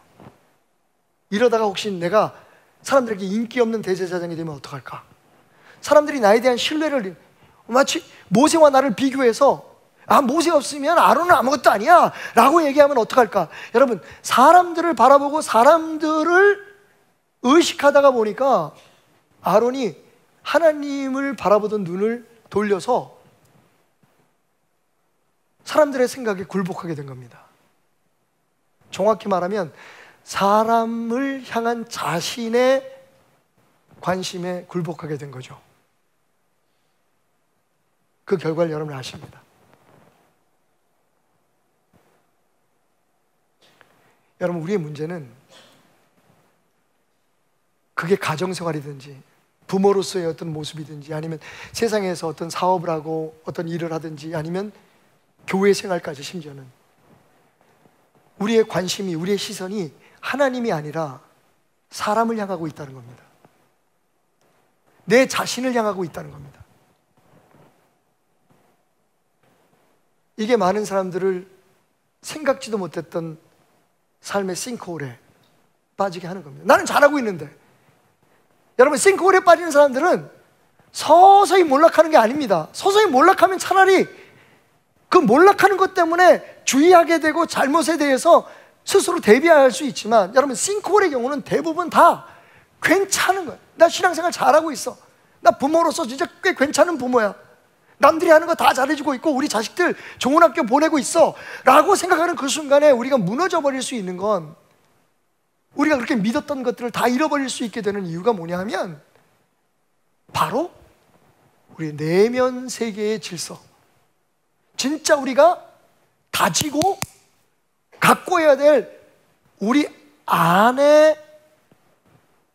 이러다가 혹시 내가 사람들에게 인기 없는 대제사장이 되면 어떡할까? 사람들이 나에 대한 신뢰를, 마치 모세와 나를 비교해서 모세 없으면 아론은 아무것도 아니야 라고 얘기하면 어떡할까? 여러분, 사람들을 바라보고 사람들을 의식하다가 보니까 아론이 하나님을 바라보던 눈을 돌려서 사람들의 생각에 굴복하게 된 겁니다. 정확히 말하면 사람을 향한 자신의 관심에 굴복하게 된 거죠. 그 결과를 여러분 아십니다. 여러분, 우리의 문제는 그게 가정생활이든지 부모로서의 어떤 모습이든지, 아니면 세상에서 어떤 사업을 하고 어떤 일을 하든지, 아니면 교회 생활까지, 심지어는 우리의 관심이, 우리의 시선이 하나님이 아니라 사람을 향하고 있다는 겁니다. 내 자신을 향하고 있다는 겁니다. 이게 많은 사람들을 생각지도 못했던 삶의 싱크홀에 빠지게 하는 겁니다. 나는 잘하고 있는데. 여러분, 싱크홀에 빠지는 사람들은 서서히 몰락하는 게 아닙니다. 서서히 몰락하면 차라리 그 몰락하는 것 때문에 주의하게 되고 잘못에 대해서 스스로 대비할 수 있지만, 여러분, 싱크홀의 경우는 대부분 다 괜찮은 거예요. 나 신앙생활 잘하고 있어. 나 부모로서 진짜 꽤 괜찮은 부모야. 남들이 하는 거 다 잘해주고 있고 우리 자식들 좋은 학교 보내고 있어 라고 생각하는 그 순간에 우리가 무너져 버릴 수 있는 건, 우리가 그렇게 믿었던 것들을 다 잃어버릴 수 있게 되는 이유가 뭐냐 하면 바로 우리 내면 세계의 질서, 진짜 우리가 다지고 갖고 해야 될 우리 안에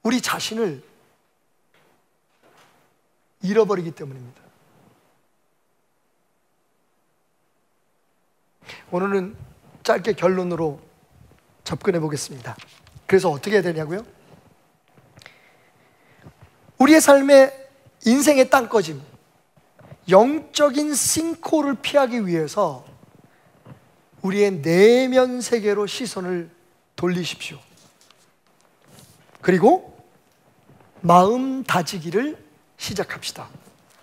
우리 자신을 잃어버리기 때문입니다. 오늘은 짧게 결론으로 접근해 보겠습니다. 그래서 어떻게 해야 되냐고요? 우리의 삶의 인생의 땅꺼짐, 영적인 싱크홀을 피하기 위해서 우리의 내면 세계로 시선을 돌리십시오. 그리고 마음 다지기를 시작합시다.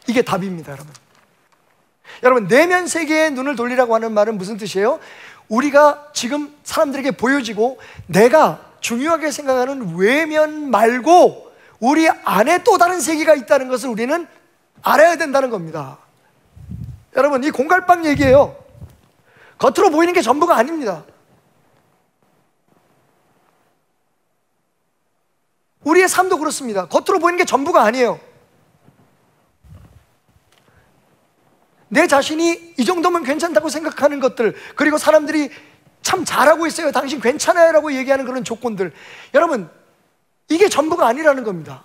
이게 답입니다, 여러분. 여러분, 내면 세계에 눈을 돌리라고 하는 말은 무슨 뜻이에요? 우리가 지금 사람들에게 보여지고 내가 중요하게 생각하는 외면 말고 우리 안에 또 다른 세계가 있다는 것을 우리는 알아야 된다는 겁니다. 여러분, 이 공갈빵 얘기예요. 겉으로 보이는 게 전부가 아닙니다. 우리의 삶도 그렇습니다. 겉으로 보이는 게 전부가 아니에요. 내 자신이 이 정도면 괜찮다고 생각하는 것들, 그리고 사람들이 참 잘하고 있어요, 당신 괜찮아요 라고 얘기하는 그런 조건들, 여러분, 이게 전부가 아니라는 겁니다.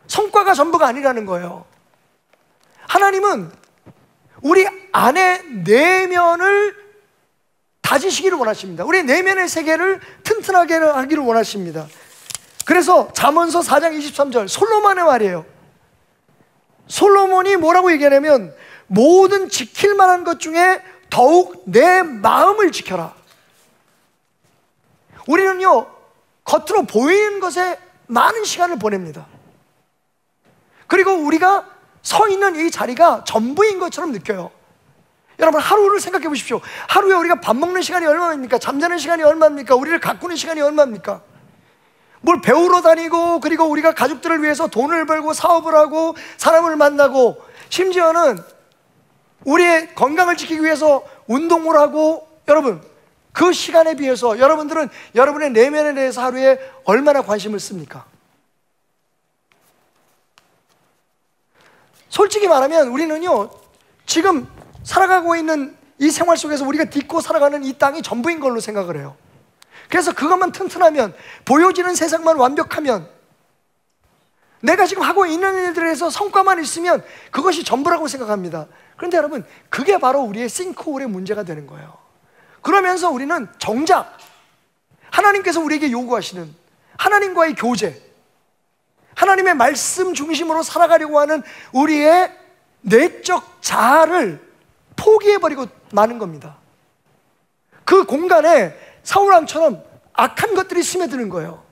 성과가 전부가 아니라는 거예요. 하나님은 우리 안의 내면을 다지시기를 원하십니다. 우리 내면의 세계를 튼튼하게 하기를 원하십니다. 그래서 잠언서 4장 23절 솔로몬의 말이에요. 솔로몬이 뭐라고 얘기하냐면, 모든 지킬 만한 것 중에 더욱 내 마음을 지켜라. 우리는요, 겉으로 보이는 것에 많은 시간을 보냅니다. 그리고 우리가 서 있는 이 자리가 전부인 것처럼 느껴요. 여러분, 하루를 생각해 보십시오. 하루에 우리가 밥 먹는 시간이 얼마입니까? 잠자는 시간이 얼마입니까? 우리를 가꾸는 시간이 얼마입니까? 뭘 배우러 다니고, 그리고 우리가 가족들을 위해서 돈을 벌고 사업을 하고 사람을 만나고, 심지어는 우리의 건강을 지키기 위해서 운동을 하고, 여러분, 그 시간에 비해서 여러분들은 여러분의 내면에 대해서 하루에 얼마나 관심을 씁니까? 솔직히 말하면 우리는요, 지금 살아가고 있는 이 생활 속에서 우리가 딛고 살아가는 이 땅이 전부인 걸로 생각을 해요. 그래서 그것만 튼튼하면, 보여지는 세상만 완벽하면, 내가 지금 하고 있는 일들에서 성과만 있으면 그것이 전부라고 생각합니다. 그런데 여러분, 그게 바로 우리의 싱크홀의 문제가 되는 거예요. 그러면서 우리는 정작 하나님께서 우리에게 요구하시는 하나님과의 교제, 하나님의 말씀 중심으로 살아가려고 하는 우리의 내적 자아를 포기해버리고 마는 겁니다. 그 공간에 사울왕처럼 악한 것들이 스며드는 거예요.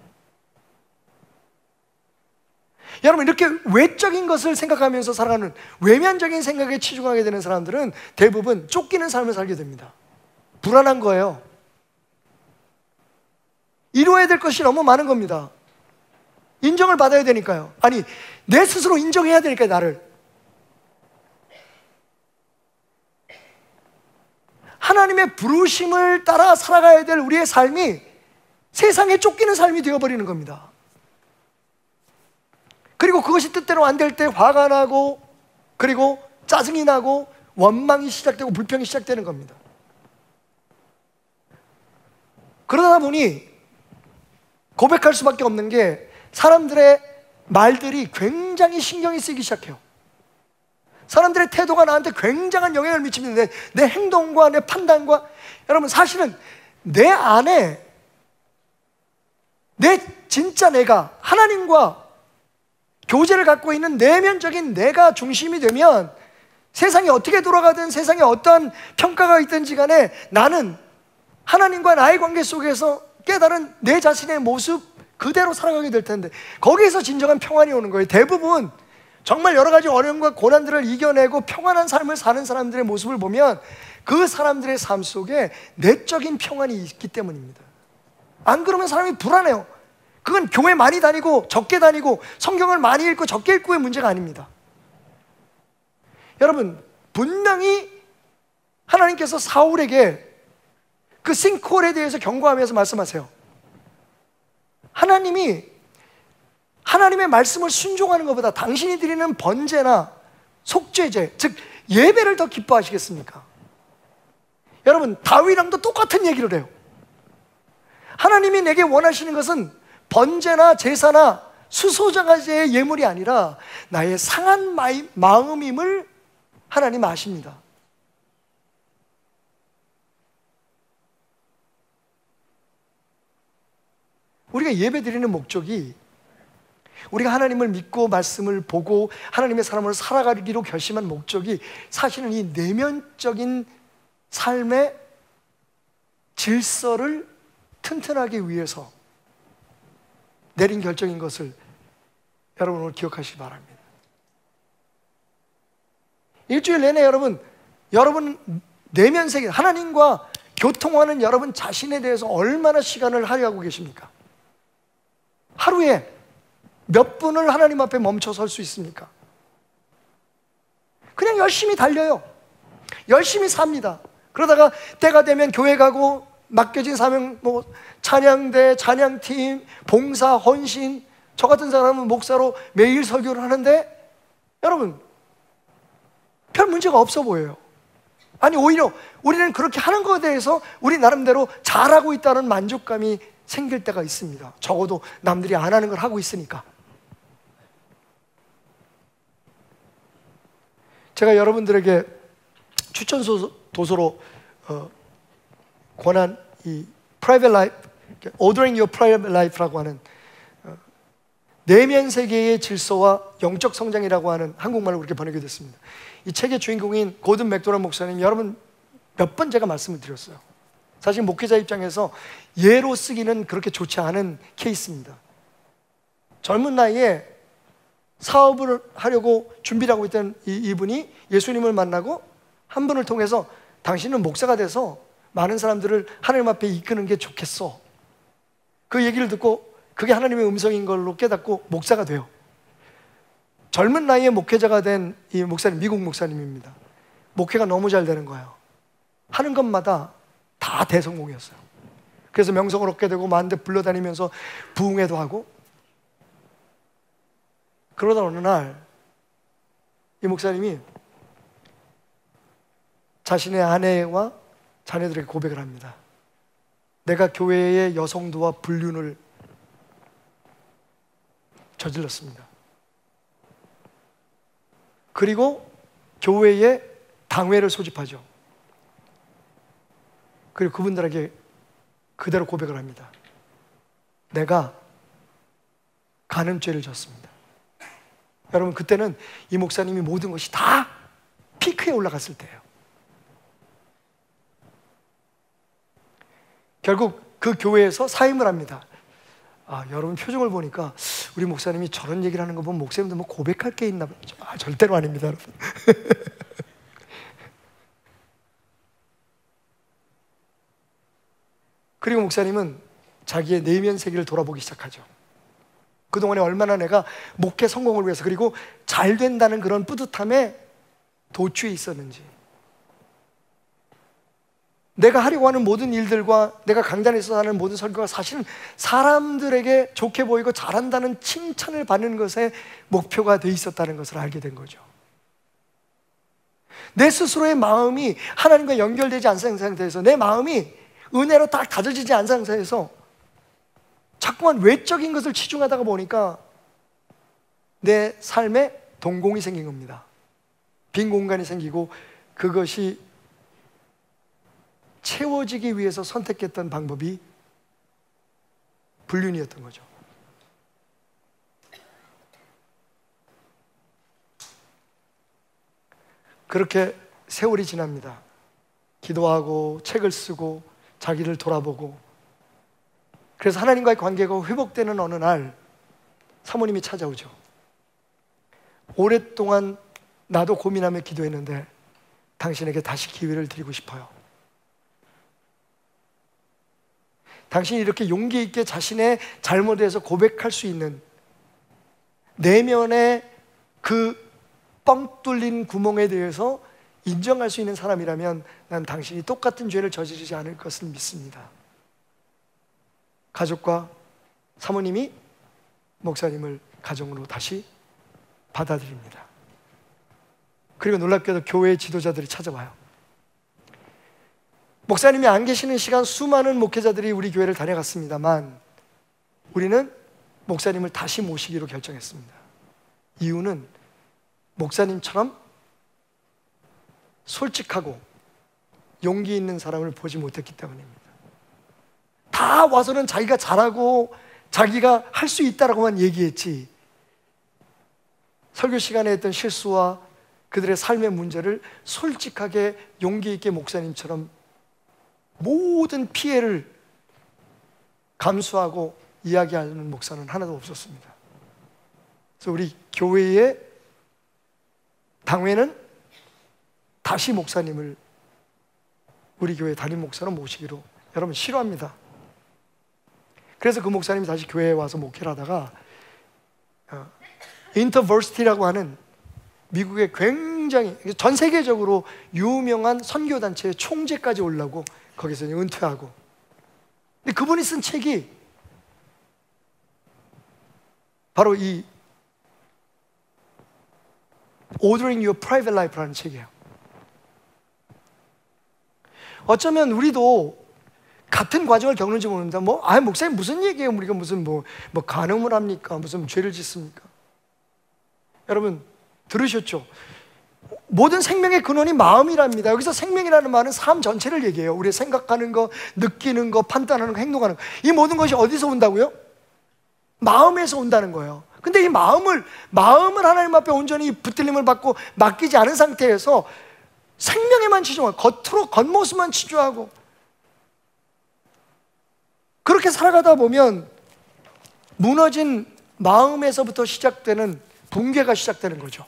여러분, 이렇게 외적인 것을 생각하면서 살아가는, 외면적인 생각에 치중하게 되는 사람들은 대부분 쫓기는 삶을 살게 됩니다. 불안한 거예요. 이루어야 될 것이 너무 많은 겁니다. 인정을 받아야 되니까요. 아니, 내 스스로 인정해야 되니까요, 나를. 하나님의 부르심을 따라 살아가야 될 우리의 삶이 세상에 쫓기는 삶이 되어버리는 겁니다. 그리고 그것이 뜻대로 안 될 때 화가 나고, 그리고 짜증이 나고, 원망이 시작되고 불평이 시작되는 겁니다. 그러다 보니 고백할 수밖에 없는 게, 사람들의 말들이 굉장히 신경이 쓰이기 시작해요. 사람들의 태도가 나한테 굉장한 영향을 미칩니다. 내 행동과 내 판단과. 여러분, 사실은 내 안에 내 진짜 내가 하나님과 교제를 갖고 있는 내면적인 내가 중심이 되면, 세상이 어떻게 돌아가든 세상에 어떤 평가가 있든지 간에 나는 하나님과 나의 관계 속에서 깨달은 내 자신의 모습 그대로 살아가게 될 텐데, 거기에서 진정한 평안이 오는 거예요. 대부분 정말 여러 가지 어려움과 고난들을 이겨내고 평안한 삶을 사는 사람들의 모습을 보면 그 사람들의 삶 속에 내적인 평안이 있기 때문입니다. 안 그러면 사람이 불안해요. 그건 교회 많이 다니고 적게 다니고 성경을 많이 읽고 적게 읽고의 문제가 아닙니다. 여러분, 분명히 하나님께서 사울에게 그 싱크홀에 대해서 경고하면서 말씀하세요. 하나님이 하나님의 말씀을 순종하는 것보다 당신이 드리는 번제나 속죄제, 즉 예배를 더 기뻐하시겠습니까? 여러분, 다윗이랑도 똑같은 얘기를 해요. 하나님이 내게 원하시는 것은 번제나 제사나 수소장화제의 예물이 아니라 나의 상한 마음임을 하나님 아십니다. 우리가 예배 드리는 목적이 우리가 하나님을 믿고 말씀을 보고 하나님의 사람으로 살아가기로 결심한 목적이 사실은 이 내면적인 삶의 질서를 튼튼하기 위해서 내린 결정인 것을 여러분 오늘 기억하시기 바랍니다. 일주일 내내 여러분 내면 세계, 하나님과 교통하는 여러분 자신에 대해서 얼마나 시간을 할애하고 계십니까? 하루에 몇 분을 하나님 앞에 멈춰 설 수 있습니까? 그냥 열심히 달려요. 열심히 삽니다. 그러다가 때가 되면 교회 가고 맡겨진 사명, 찬양대, 찬양팀, 봉사, 헌신, 저 같은 사람은 목사로 매일 설교를 하는데 여러분 별 문제가 없어 보여요. 아니 오히려 우리는 그렇게 하는 것에 대해서 우리 나름대로 잘하고 있다는 만족감이 생길 때가 있습니다. 적어도 남들이 안 하는 걸 하고 있으니까. 제가 여러분들에게 추천 도서로 권한 이 Private Life, Ordering Your Private Life라고 하는 내면 세계의 질서와 영적 성장이라고 하는 한국말로 그렇게 번역이 됐습니다. 이 책의 주인공인 고든 맥도널드 목사님, 여러분 몇 번 제가 말씀을 드렸어요. 사실 목회자 입장에서 예로 쓰기는 그렇게 좋지 않은 케이스입니다. 젊은 나이에 사업을 하려고 준비를 하고 있던 이분이 예수님을 만나고 한 분을 통해서 당신은 목사가 돼서 많은 사람들을 하나님 앞에 이끄는 게 좋겠어. 그 얘기를 듣고 그게 하나님의 음성인 걸로 깨닫고 목사가 돼요. 젊은 나이에 목회자가 된 이 목사님, 미국 목사님입니다. 목회가 너무 잘 되는 거예요. 하는 것마다 다 대성공이었어요. 그래서 명성을 얻게 되고 많은 데 불러다니면서 부흥회도 하고. 그러다 어느 날 이 목사님이 자신의 아내와 자녀들에게 고백을 합니다. 내가 교회의 여성도와 불륜을 저질렀습니다. 그리고 교회에 당회를 소집하죠. 그리고 그분들에게 그대로 고백을 합니다. 내가 간음죄를 졌습니다. 여러분, 그때는 이 목사님이 모든 것이 다 피크에 올라갔을 때예요. 결국 그 교회에서 사임을 합니다. 여러분 표정을 보니까 우리 목사님이 저런 얘기를 하는 거 보면 목사님도 뭐 고백할 게 있나 봐요. 절대로 아닙니다, 여러분. 그리고 목사님은 자기의 내면 세계를 돌아보기 시작하죠. 그동안에 얼마나 내가 목회 성공을 위해서 그리고 잘 된다는 그런 뿌듯함에 도취해 있었는지, 내가 하려고 하는 모든 일들과 내가 강단에서 하는 모든 설교가 사실은 사람들에게 좋게 보이고 잘한다는 칭찬을 받는 것에 목표가 돼 있었다는 것을 알게 된 거죠. 내 스스로의 마음이 하나님과 연결되지 않은 상태에서, 내 마음이 은혜로 딱 다져지지 않은 상태에서 자꾸만 외적인 것을 치중하다가 보니까 내 삶에 동공이 생긴 겁니다. 빈 공간이 생기고 그것이 채워지기 위해서 선택했던 방법이 불륜이었던 거죠. 그렇게 세월이 지납니다. 기도하고 책을 쓰고 자기를 돌아보고, 그래서 하나님과의 관계가 회복되는 어느 날 사모님이 찾아오죠. 오랫동안 나도 고민하며 기도했는데 당신에게 다시 기회를 드리고 싶어요. 당신이 이렇게 용기 있게 자신의 잘못에 대해서 고백할 수 있는, 내면의 그 뻥 뚫린 구멍에 대해서 인정할 수 있는 사람이라면 난 당신이 똑같은 죄를 저지르지 않을 것을 믿습니다. 가족과 사모님이 목사님을 가정으로 다시 받아들입니다. 그리고 놀랍게도 교회의 지도자들이 찾아와요. 목사님이 안 계시는 시간 수많은 목회자들이 우리 교회를 다녀갔습니다만 우리는 목사님을 다시 모시기로 결정했습니다. 이유는 목사님처럼 솔직하고 용기 있는 사람을 보지 못했기 때문입니다. 다 와서는 자기가 잘하고 자기가 할 수 있다라고만 얘기했지, 설교 시간에 했던 실수와 그들의 삶의 문제를 솔직하게 용기 있게 목사님처럼 모든 피해를 감수하고 이야기하는 목사는 하나도 없었습니다. 그래서 우리 교회의 당회는 다시 목사님을 우리 교회 담임 목사로 모시기로, 여러분 싫어합니다. 그래서 그 목사님이 다시 교회에 와서 목회를 하다가 인터버시티라고 하는 미국의 굉장히 전 세계적으로 유명한 선교단체의 총재까지 올라고 거기서 은퇴하고, 근데 그분이 쓴 책이 바로 이 Ordering Your Private Life라는 책이에요. 어쩌면 우리도 같은 과정을 겪는지 모릅니다. 목사님 무슨 얘기예요? 우리가 무슨 간음을 합니까? 무슨 죄를 짓습니까? 여러분 들으셨죠? 모든 생명의 근원이 마음이랍니다. 여기서 생명이라는 말은 삶 전체를 얘기해요. 우리가 생각하는 거, 느끼는 거, 판단하는 거, 행동하는 거, 이 모든 것이 어디서 온다고요? 마음에서 온다는 거예요. 근데 이 마음을 하나님 앞에 온전히 붙들림을 받고 맡기지 않은 상태에서 생명에만 치중하고 겉모습만 치중하고 그렇게 살아가다 보면 무너진 마음에서부터 시작되는 붕괴가 시작되는 거죠.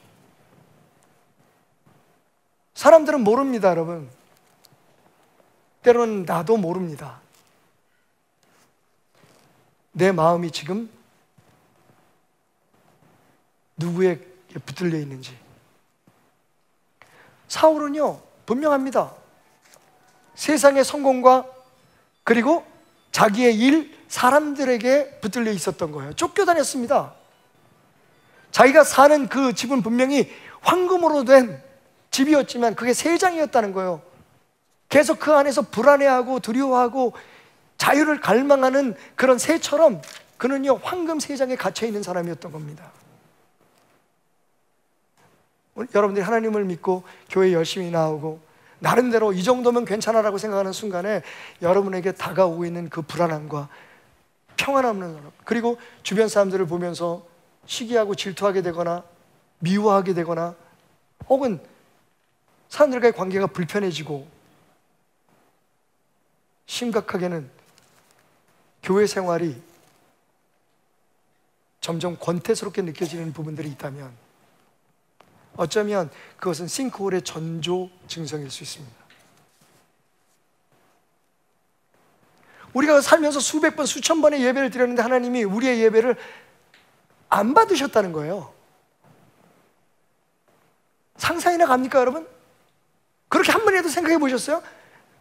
사람들은 모릅니다, 여러분. 때로는 나도 모릅니다. 내 마음이 지금 누구에게 붙들려 있는지. 사울은요, 분명합니다. 세상의 성공과 그리고 자기의 일, 사람들에게 붙들려 있었던 거예요. 쫓겨다녔습니다. 자기가 사는 그 집은 분명히 황금으로 된 집이었지만 그게 세장이었다는 거예요. 계속 그 안에서 불안해하고 두려워하고 자유를 갈망하는 그런 새처럼 그는요, 황금 세장에 갇혀 있는 사람이었던 겁니다. 여러분들이 하나님을 믿고 교회 열심히 나오고 나름대로 이 정도면 괜찮아라고 생각하는 순간에 여러분에게 다가오고 있는 그 불안함과 평안함을, 그리고 주변 사람들을 보면서 시기하고 질투하게 되거나 미워하게 되거나 혹은 사람들과의 관계가 불편해지고 심각하게는 교회 생활이 점점 권태스럽게 느껴지는 부분들이 있다면 어쩌면 그것은 싱크홀의 전조 증상일 수 있습니다. 우리가 살면서 수백 번, 수천 번의 예배를 드렸는데 하나님이 우리의 예배를 안 받으셨다는 거예요. 상상이나 갑니까, 여러분? 그렇게 한 번이라도 생각해 보셨어요?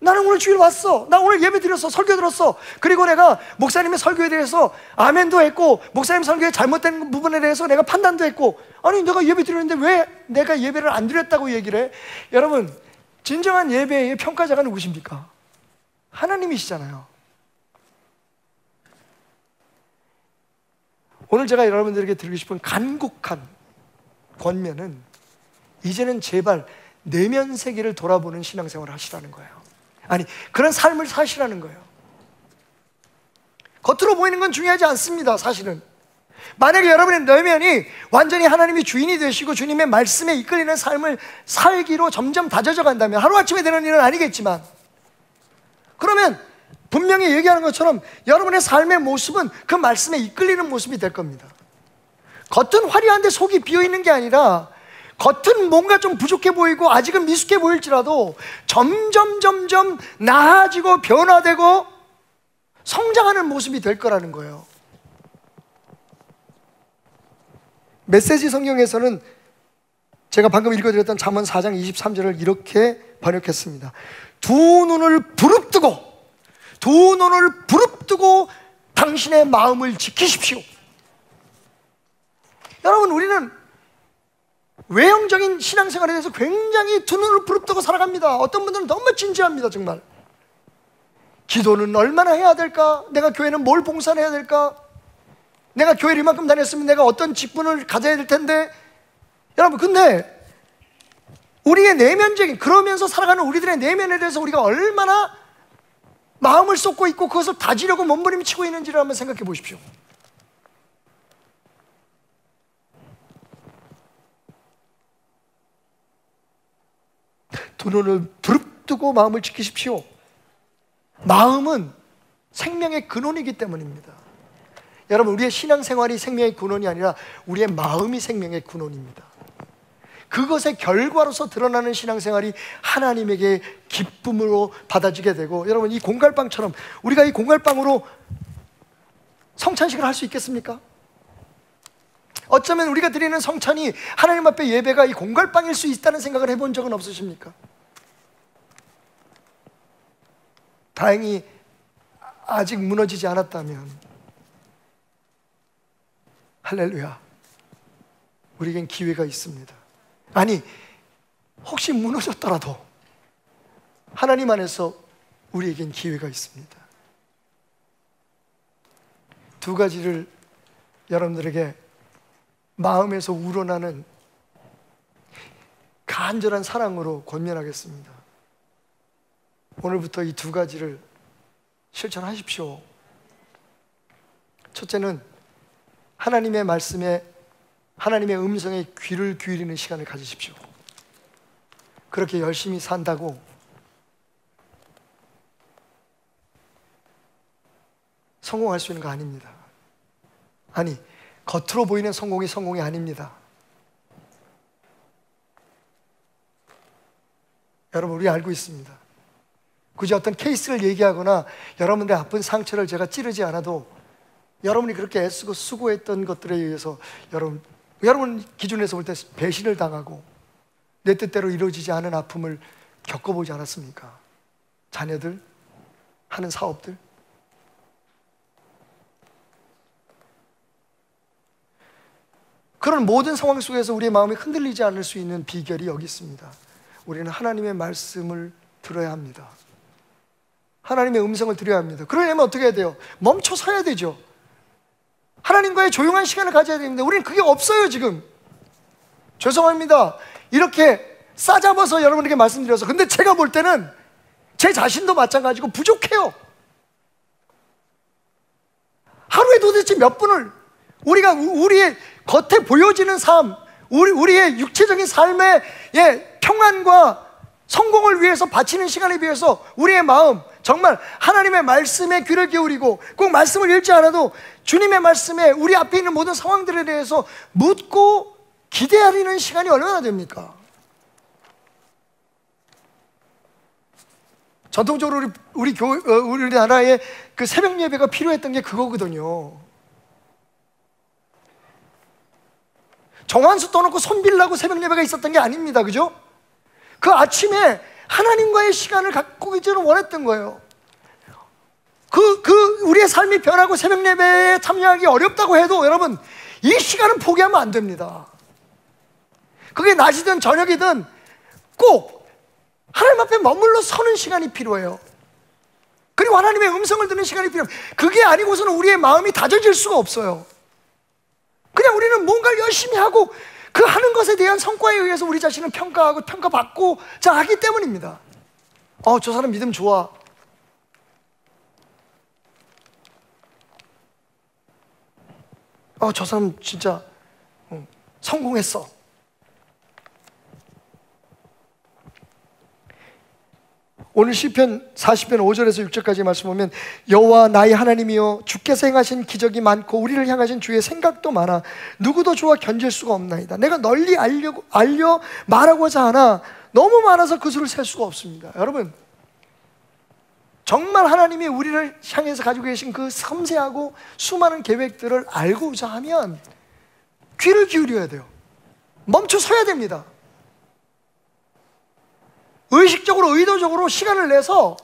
나는 오늘 주일 왔어. 나 오늘 예배 드렸어. 설교 들었어. 그리고 내가 목사님의 설교에 대해서 아멘도 했고, 목사님 설교에 잘못된 부분에 대해서 내가 판단도 했고, 아니 내가 예배 드렸는데 왜 내가 예배를 안 드렸다고 얘기를 해? 여러분, 진정한 예배의 평가자가 누구십니까? 하나님이시잖아요. 오늘 제가 여러분들에게 드리고 싶은 간곡한 권면은 이제는 제발 내면 세계를 돌아보는 신앙생활을 하시라는 거예요. 아니, 그런 삶을 사시라는 거예요. 겉으로 보이는 건 중요하지 않습니다, 사실은. 만약에 여러분의 내면이 완전히 하나님이 주인이 되시고 주님의 말씀에 이끌리는 삶을 살기로 점점 다져져 간다면, 하루아침에 되는 일은 아니겠지만, 그러면 분명히 얘기하는 것처럼 여러분의 삶의 모습은 그 말씀에 이끌리는 모습이 될 겁니다. 겉은 화려한데 속이 비어있는 게 아니라 겉은 뭔가 좀 부족해 보이고 아직은 미숙해 보일지라도 점점 나아지고 변화되고 성장하는 모습이 될 거라는 거예요. 메시지 성경에서는 제가 방금 읽어드렸던 잠언 4장 23절을 이렇게 번역했습니다. 두 눈을 부릅뜨고 당신의 마음을 지키십시오. 여러분, 우리는 외형적인 신앙생활에 대해서 굉장히 두 눈을 부릅뜨고 살아갑니다. 어떤 분들은 너무 진지합니다, 정말. 기도는 얼마나 해야 될까? 내가 교회는 뭘 봉사해야 될까? 내가 교회를 이만큼 다녔으면 내가 어떤 직분을 가져야 될 텐데. 여러분, 근데 우리의 내면적인, 그러면서 살아가는 우리들의 내면에 대해서 우리가 얼마나 마음을 쏟고 있고 그것을 다지려고 몸부림치고 있는지를 한번 생각해 보십시오. 두 눈을 부릅뜨고 마음을 지키십시오. 마음은 생명의 근원이기 때문입니다. 여러분, 우리의 신앙생활이 생명의 근원이 아니라 우리의 마음이 생명의 근원입니다. 그것의 결과로서 드러나는 신앙생활이 하나님에게 기쁨으로 받아지게 되고, 여러분, 이 공갈빵처럼 우리가 이 공갈빵으로 성찬식을 할 수 있겠습니까? 어쩌면 우리가 드리는 성찬이 하나님 앞에 예배가 이 공갈빵일 수 있다는 생각을 해본 적은 없으십니까? 다행히 아직 무너지지 않았다면 할렐루야, 우리에겐 기회가 있습니다. 아니, 혹시 무너졌더라도 하나님 안에서 우리에겐 기회가 있습니다. 두 가지를 여러분들에게 마음에서 우러나는 간절한 사랑으로 권면하겠습니다. 오늘부터 이 두 가지를 실천하십시오. 첫째는 하나님의 말씀에, 하나님의 음성에 귀를 기울이는 시간을 가지십시오. 그렇게 열심히 산다고 성공할 수 있는 거 아닙니다. 아니, 겉으로 보이는 성공이 아닙니다. 여러분, 우리 알고 있습니다. 굳이 어떤 케이스를 얘기하거나 여러분들의 아픈 상처를 제가 찌르지 않아도 여러분이 그렇게 애쓰고 수고했던 것들에 의해서 여러분 기준에서 볼 때 배신을 당하고 내 뜻대로 이루어지지 않은 아픔을 겪어보지 않았습니까? 자녀들, 하는 사업들. 그런 모든 상황 속에서 우리의 마음이 흔들리지 않을 수 있는 비결이 여기 있습니다. 우리는 하나님의 말씀을 들어야 합니다. 하나님의 음성을 들어야 합니다. 그러려면 어떻게 해야 돼요? 멈춰 서야 되죠. 하나님과의 조용한 시간을 가져야 됩니다. 우리는 그게 없어요, 지금. 죄송합니다. 이렇게 싸잡아서 여러분에게 말씀드려서. 근데 제가 볼 때는 제 자신도 마찬가지고 부족해요. 하루에 도대체 몇 분을 우리가 우리의 겉에 보여지는 삶, 우리의 육체적인 삶의 평안과 성공을 위해서 바치는 시간에 비해서 우리의 마음, 정말 하나님의 말씀에 귀를 기울이고 꼭 말씀을 읽지 않아도 주님의 말씀에 우리 앞에 있는 모든 상황들에 대해서 묻고 기대하리는 시간이 얼마나 됩니까? 전통적으로 우리나라의 그 새벽 예배가 필요했던 게 그거거든요. 정한수 떠놓고 손빌라고 새벽 예배가 있었던 게 아닙니다. 그죠? 그 아침에 하나님과의 시간을 갖고 있기를 원했던 거예요. 우리의 삶이 변하고 새벽 예배에 참여하기 어렵다고 해도 여러분, 이 시간은 포기하면 안 됩니다. 그게 낮이든 저녁이든 꼭 하나님 앞에 머물러 서는 시간이 필요해요. 그리고 하나님의 음성을 듣는 시간이 필요해요. 그게 아니고서는 우리의 마음이 다져질 수가 없어요. 그냥 우리는 뭔가를 열심히 하고 그 하는 것에 대한 성과에 의해서 우리 자신을 평가하고 평가받고 자 하기 때문입니다. 저 사람 믿음 좋아. 저 사람 진짜 성공했어. 오늘 시편 40편 5절에서 6절까지 말씀 보면 여호와 나의 하나님이여 주께서 행하신 기적이 많고 우리를 향하신 주의 생각도 많아 누구도 주와 견질 수가 없나이다. 내가 널리 알려 말하고자 하나 너무 많아서 그 수를 셀 수가 없습니다. 여러분, 정말 하나님이 우리를 향해서 가지고 계신 그 섬세하고 수많은 계획들을 알고자 하면 귀를 기울여야 돼요. 멈춰 서야 됩니다. 의식적으로 의도적으로 시간을 내서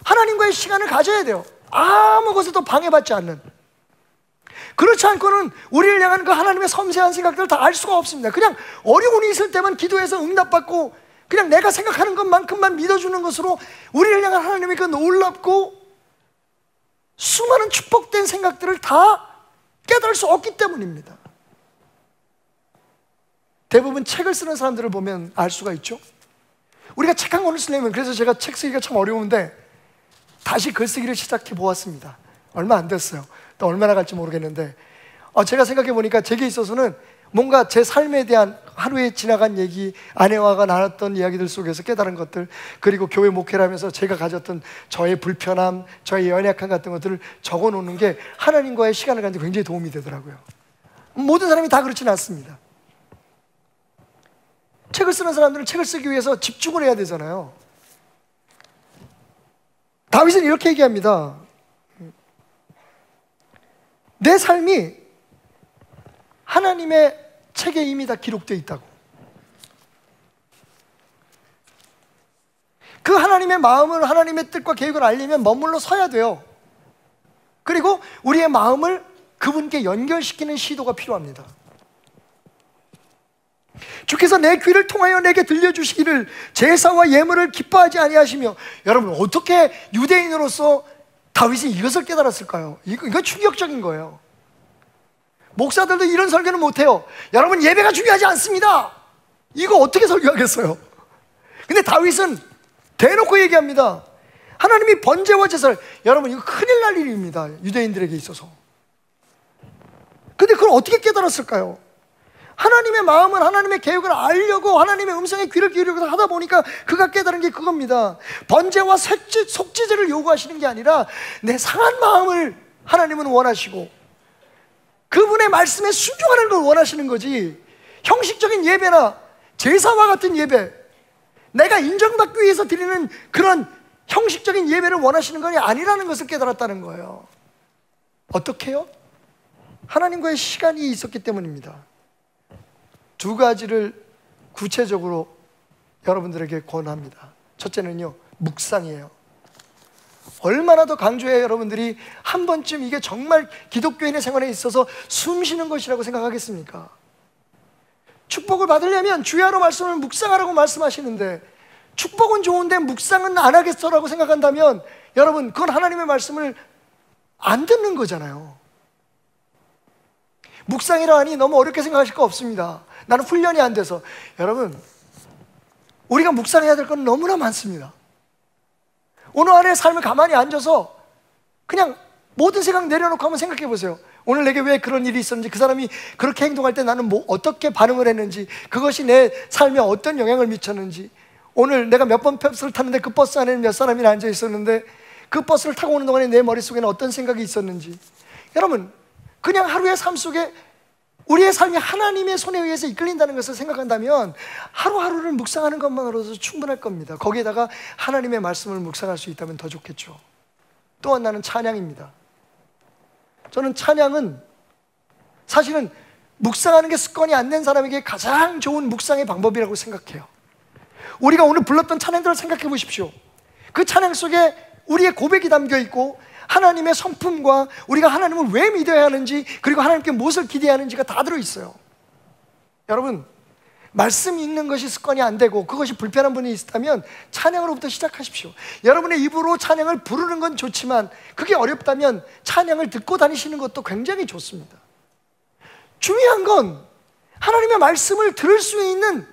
하나님과의 시간을 가져야 돼요. 아무 것에도 방해받지 않는. 그렇지 않고는 우리를 향한 그 하나님의 섬세한 생각들을 다 알 수가 없습니다. 그냥 어려움이 있을 때만 기도해서 응답받고 그냥 내가 생각하는 것만큼만 믿어주는 것으로 우리를 향한 하나님의 그 놀랍고 수많은 축복된 생각들을 다 깨달을 수 없기 때문입니다. 대부분 책을 쓰는 사람들을 보면 알 수가 있죠. 우리가 책 한 권을 쓰려면, 그래서 제가 책 쓰기가 참 어려운데 다시 글쓰기를 시작해 보았습니다. 얼마 안 됐어요. 또 얼마나 갈지 모르겠는데 제가 생각해 보니까 제게 있어서는 뭔가 제 삶에 대한 하루에 지나간 얘기, 아내와가 나눴던 이야기들 속에서 깨달은 것들, 그리고 교회 목회를 하면서 제가 가졌던 저의 불편함, 저의 연약함 같은 것들을 적어 놓는 게 하나님과의 시간을 갖는 데 굉장히 도움이 되더라고요. 모든 사람이 다 그렇지는 않습니다. 책을 쓰는 사람들은 책을 쓰기 위해서 집중을 해야 되잖아요. 다윗은 이렇게 얘기합니다. 내 삶이 하나님의 책에 이미 다 기록되어 있다고. 그 하나님의 마음을, 하나님의 뜻과 계획을 알려면 머물러 서야 돼요. 그리고 우리의 마음을 그분께 연결시키는 시도가 필요합니다. 주께서 내 귀를 통하여 내게 들려주시기를 제사와 예물을 기뻐하지 아니하시며. 여러분, 어떻게 유대인으로서 다윗이 이것을 깨달았을까요? 이거 충격적인 거예요. 목사들도 이런 설교는 못해요. 여러분, 예배가 중요하지 않습니다. 이거 어떻게 설교하겠어요? 근데 다윗은 대놓고 얘기합니다. 하나님이 번제와 제사를, 여러분 이거 큰일 날 일입니다, 유대인들에게 있어서. 근데 그걸 어떻게 깨달았을까요? 하나님의 마음은, 하나님의 계획을 알려고 하나님의 음성에 귀를 기울이고 하다 보니까 그가 깨달은 게 그겁니다. 번제와 속죄제를 요구하시는 게 아니라 내 상한 마음을 하나님은 원하시고 그분의 말씀에 순종하는 걸 원하시는 거지, 형식적인 예배나 제사와 같은 예배, 내가 인정받기 위해서 드리는 그런 형식적인 예배를 원하시는 건 아니라는 것을 깨달았다는 거예요. 어떻게 해요? 하나님과의 시간이 있었기 때문입니다. 두 가지를 구체적으로 여러분들에게 권합니다. 첫째는요, 묵상이에요. 얼마나 더 강조해야 여러분들이 한 번쯤 이게 정말 기독교인의 생활에 있어서 숨 쉬는 것이라고 생각하겠습니까? 축복을 받으려면 주야로 말씀을 묵상하라고 말씀하시는데, 축복은 좋은데 묵상은 안 하겠어라고 생각한다면 여러분, 그건 하나님의 말씀을 안 듣는 거잖아요. 묵상이라 하니 너무 어렵게 생각하실 거 없습니다. 나는 훈련이 안 돼서. 여러분, 우리가 묵상해야 될 건 너무나 많습니다. 오늘 안에 삶을 가만히 앉아서 그냥 모든 생각 내려놓고 한번 생각해 보세요. 오늘 내게 왜 그런 일이 있었는지, 그 사람이 그렇게 행동할 때 나는 어떻게 반응을 했는지, 그것이 내 삶에 어떤 영향을 미쳤는지, 오늘 내가 몇 번 버스를 탔는데 그 버스 안에는 몇 사람이 앉아 있었는데 그 버스를 타고 오는 동안에 내 머릿속에는 어떤 생각이 있었는지. 여러분, 그냥 하루의 삶 속에 우리의 삶이 하나님의 손에 의해서 이끌린다는 것을 생각한다면 하루하루를 묵상하는 것만으로도 충분할 겁니다. 거기에다가 하나님의 말씀을 묵상할 수 있다면 더 좋겠죠. 또 하나는 찬양입니다. 저는 찬양은 사실은 묵상하는 게 습관이 안 된 사람에게 가장 좋은 묵상의 방법이라고 생각해요. 우리가 오늘 불렀던 찬양들을 생각해 보십시오. 그 찬양 속에 우리의 고백이 담겨 있고 하나님의 성품과 우리가 하나님을 왜 믿어야 하는지, 그리고 하나님께 무엇을 기대해야 하는지가 다 들어있어요. 여러분, 말씀 읽는 것이 습관이 안 되고 그것이 불편한 분이 있다면 찬양으로부터 시작하십시오. 여러분의 입으로 찬양을 부르는 건 좋지만 그게 어렵다면 찬양을 듣고 다니시는 것도 굉장히 좋습니다. 중요한 건 하나님의 말씀을 들을 수 있는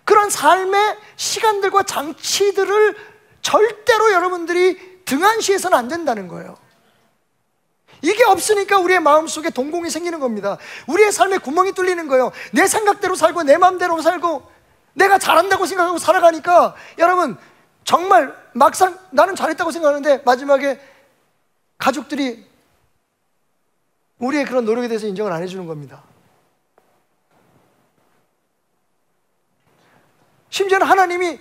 그런 삶의 시간들과 장치들을 절대로 여러분들이 등한시해서는 안 된다는 거예요. 이게 없으니까 우리의 마음속에 동공이 생기는 겁니다. 우리의 삶에 구멍이 뚫리는 거예요. 내 생각대로 살고 내 마음대로 살고 내가 잘한다고 생각하고 살아가니까 여러분, 정말 막상 나는 잘했다고 생각하는데 마지막에 가족들이 우리의 그런 노력에 대해서 인정을 안 해주는 겁니다. 심지어는 하나님이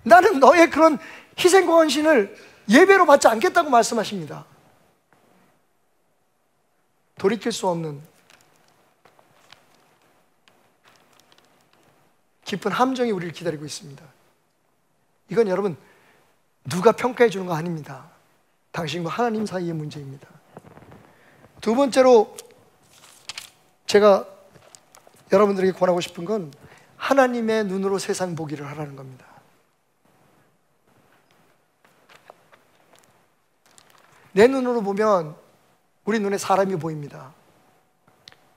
나는 너의 그런 희생과 헌신을 예배로 받지 않겠다고 말씀하십니다. 돌이킬 수 없는 깊은 함정이 우리를 기다리고 있습니다. 이건 여러분 누가 평가해 주는 거 아닙니다. 당신과 하나님 사이의 문제입니다. 두 번째로 제가 여러분들에게 권하고 싶은 건 하나님의 눈으로 세상 보기를 하라는 겁니다. 내 눈으로 보면 우리 눈에 사람이 보입니다.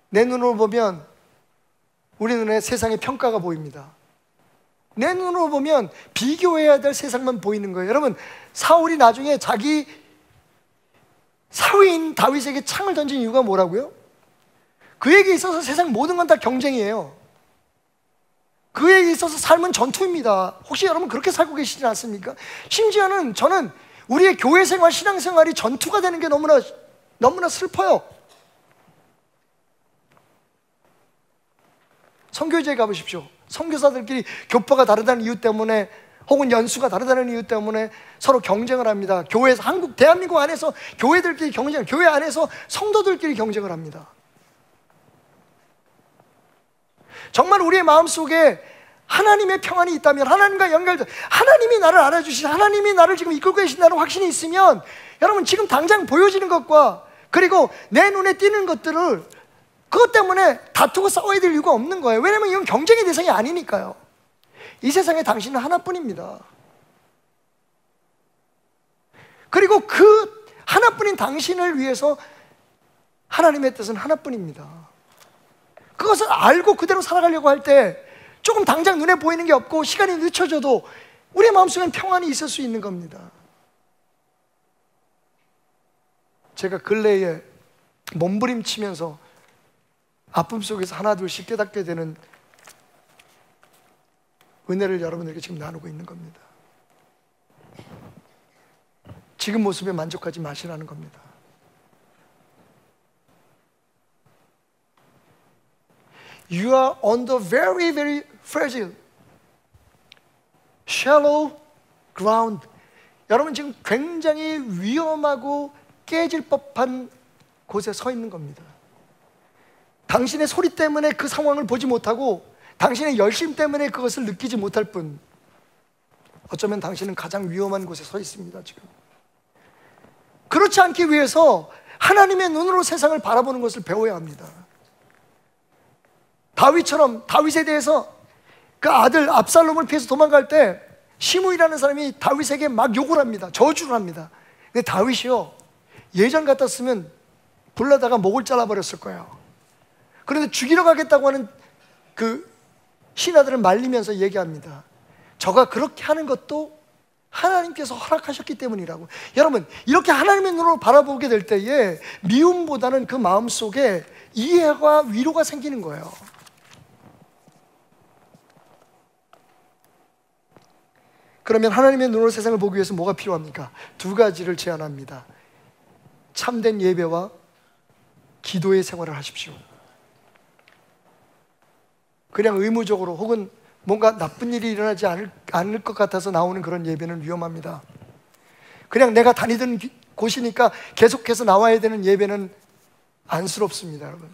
내 눈으로 보면 우리 눈에 세상의 평가가 보입니다. 내 눈으로 보면 비교해야 될 세상만 보이는 거예요. 여러분, 사울이 나중에 자기 사위인 다윗에게 창을 던진 이유가 뭐라고요? 그에게 있어서 세상 모든 건 다 경쟁이에요. 그에게 있어서 삶은 전투입니다. 혹시 여러분 그렇게 살고 계시지 않습니까? 심지어는 저는 우리의 교회 생활, 신앙 생활이 전투가 되는 게 너무나 슬퍼요. 선교지에 가보십시오. 선교사들끼리 교파가 다르다는 이유 때문에 혹은 연수가 다르다는 이유 때문에 서로 경쟁을 합니다. 교회에서, 대한민국 안에서 교회들끼리 경쟁, 교회 안에서 성도들끼리 경쟁을 합니다. 정말 우리의 마음속에 하나님의 평안이 있다면, 하나님과 연결돼 하나님이 나를 알아주시고 하나님이 나를 지금 이끌고 계신다는 확신이 있으면, 여러분 지금 당장 보여지는 것과 그리고 내 눈에 띄는 것들을, 그것 때문에 다투고 싸워야 될 이유가 없는 거예요. 왜냐하면 이건 경쟁의 대상이 아니니까요. 이 세상에 당신은 하나뿐입니다. 그리고 그 하나뿐인 당신을 위해서 하나님의 뜻은 하나뿐입니다. 그것을 알고 그대로 살아가려고 할 때 조금 당장 눈에 보이는 게 없고 시간이 늦춰져도 우리의 마음속에는 평안이 있을 수 있는 겁니다. 제가 근래에 몸부림치면서 아픔 속에서 하나 둘씩 깨닫게 되는 은혜를 여러분에게 지금 나누고 있는 겁니다. 지금 모습에 만족하지 마시라는 겁니다. You are on the very, very fragile, shallow ground. 여러분 지금 굉장히 위험하고 깨질 법한 곳에 서 있는 겁니다. 당신의 소리 때문에 그 상황을 보지 못하고 당신의 열심 때문에 그것을 느끼지 못할 뿐, 어쩌면 당신은 가장 위험한 곳에 서 있습니다. 지금 그렇지 않기 위해서 하나님의 눈으로 세상을 바라보는 것을 배워야 합니다. 다윗처럼, 다윗에 대해서 그 아들 압살롬을 피해서 도망갈 때 시므이라는 사람이 다윗에게 막 욕을 합니다. 저주를 합니다. 근데 다윗이요, 예전 같았으면 불러다가 목을 잘라버렸을 거예요. 그런데 죽이러 가겠다고 하는 그 신하들을 말리면서 얘기합니다. 저가 그렇게 하는 것도 하나님께서 허락하셨기 때문이라고. 여러분, 이렇게 하나님의 눈으로 바라보게 될 때에 미움보다는 그 마음속에 이해와 위로가 생기는 거예요. 그러면 하나님의 눈으로 세상을 보기 위해서 뭐가 필요합니까? 두 가지를 제안합니다. 참된 예배와 기도의 생활을 하십시오. 그냥 의무적으로 혹은 뭔가 나쁜 일이 일어나지 않을 것 같아서 나오는 그런 예배는 위험합니다. 그냥 내가 다니던 곳이니까 계속해서 나와야 되는 예배는 안쓰럽습니다. 여러분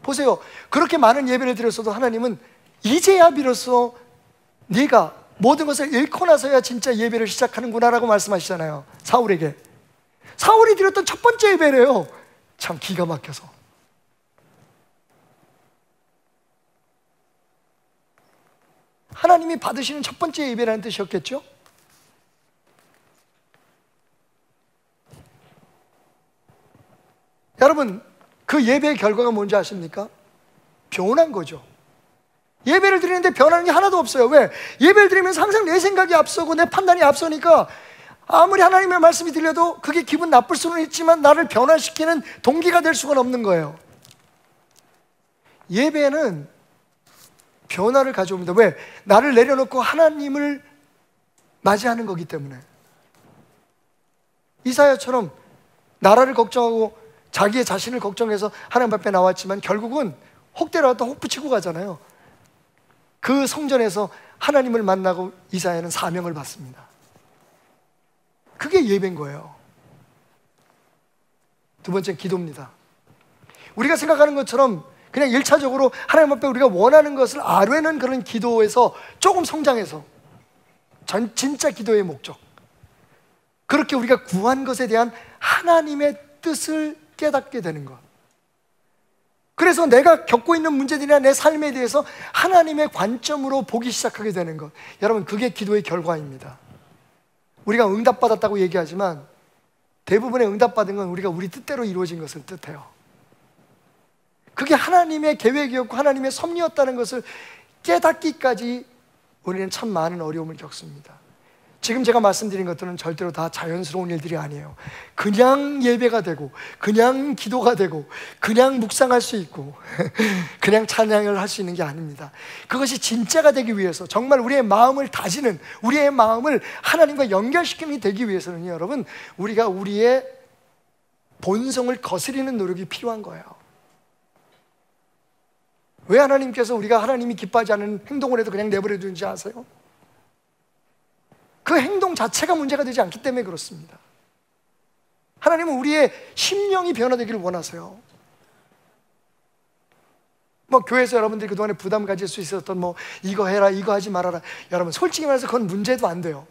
보세요. 그렇게 많은 예배를 드렸어도 하나님은 이제야 비로소 네가 모든 것을 잃고 나서야 진짜 예배를 시작하는구나 라고 말씀하시잖아요. 사울에게. 사울이 드렸던 첫 번째 예배래요. 참 기가 막혀서. 하나님이 받으시는 첫 번째 예배라는 뜻이었겠죠? 여러분, 그 예배의 결과가 뭔지 아십니까? 변한 거죠. 예배를 드리는데 변하는 게 하나도 없어요. 왜? 예배를 드리면서 항상 내 생각이 앞서고 내 판단이 앞서니까 아무리 하나님의 말씀이 들려도 그게 기분 나쁠 수는 있지만 나를 변화시키는 동기가 될 수가 없는 거예요. 예배는 변화를 가져옵니다. 왜? 나를 내려놓고 하나님을 맞이하는 거기 때문에. 이사야처럼 나라를 걱정하고 자기의 자신을 걱정해서 하나님 앞에 나왔지만 결국은 혹대로 왔다 혹 붙이고 가잖아요. 그 성전에서 하나님을 만나고 이사야는 사명을 받습니다. 그게 예배인 거예요. 두 번째는 기도입니다. 우리가 생각하는 것처럼 그냥 1차적으로 하나님 앞에 우리가 원하는 것을 아뢰는 그런 기도에서 조금 성장해서 진짜 기도의 목적, 그렇게 우리가 구한 것에 대한 하나님의 뜻을 깨닫게 되는 것. 그래서 내가 겪고 있는 문제들이나 내 삶에 대해서 하나님의 관점으로 보기 시작하게 되는 것. 여러분, 그게 기도의 결과입니다. 우리가 응답받았다고 얘기하지만 대부분의 응답받은 건 우리가 우리 뜻대로 이루어진 것을 뜻해요. 그게 하나님의 계획이었고 하나님의 섭리였다는 것을 깨닫기까지 우리는 참 많은 어려움을 겪습니다. 지금 제가 말씀드린 것들은 절대로 다 자연스러운 일들이 아니에요. 그냥 예배가 되고 그냥 기도가 되고 그냥 묵상할 수 있고 그냥 찬양을 할 수 있는 게 아닙니다. 그것이 진짜가 되기 위해서, 정말 우리의 마음을 다지는, 우리의 마음을 하나님과 연결시키는 게 되기 위해서는 여러분, 우리가 우리의 본성을 거스리는 노력이 필요한 거예요. 왜 하나님께서 우리가 하나님이 기뻐하지 않는 행동을 해도 그냥 내버려 두는지 아세요? 그 행동 자체가 문제가 되지 않기 때문에 그렇습니다. 하나님은 우리의 심령이 변화되기를 원하세요. 교회에서 여러분들이 그동안에 부담 가질 수 있었던 이거 해라, 이거 하지 말아라, 여러분 솔직히 말해서 그건 문제도 안 돼요.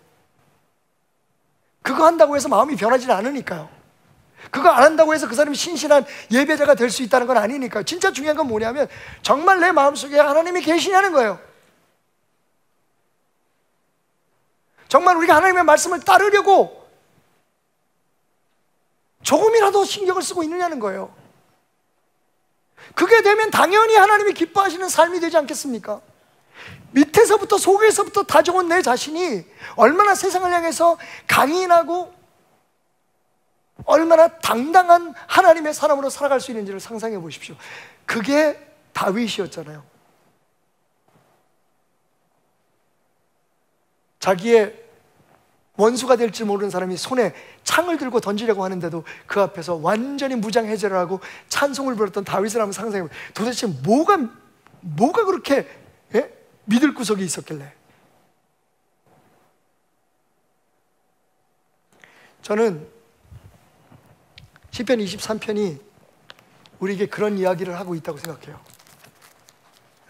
그거 한다고 해서 마음이 변하지 않으니까요. 그거 안 한다고 해서 그 사람이 신실한 예배자가 될 수 있다는 건 아니니까요. 진짜 중요한 건 뭐냐면 정말 내 마음속에 하나님이 계시냐는 거예요. 정말 우리가 하나님의 말씀을 따르려고 조금이라도 신경을 쓰고 있느냐는 거예요. 그게 되면 당연히 하나님이 기뻐하시는 삶이 되지 않겠습니까? 밑에서부터, 속에서부터 다져온 내 자신이 얼마나 세상을 향해서 강인하고 얼마나 당당한 하나님의 사람으로 살아갈 수 있는지를 상상해 보십시오. 그게 다윗이었잖아요. 자기의 원수가 될지 모르는 사람이 손에 창을 들고 던지려고 하는데도 그 앞에서 완전히 무장해제를 하고 찬송을 부렸던 다윗을 한번 상상해 보세요. 도대체 뭐가 그렇게 믿을 구석이 있었길래? 저는 시편 23편이 우리에게 그런 이야기를 하고 있다고 생각해요.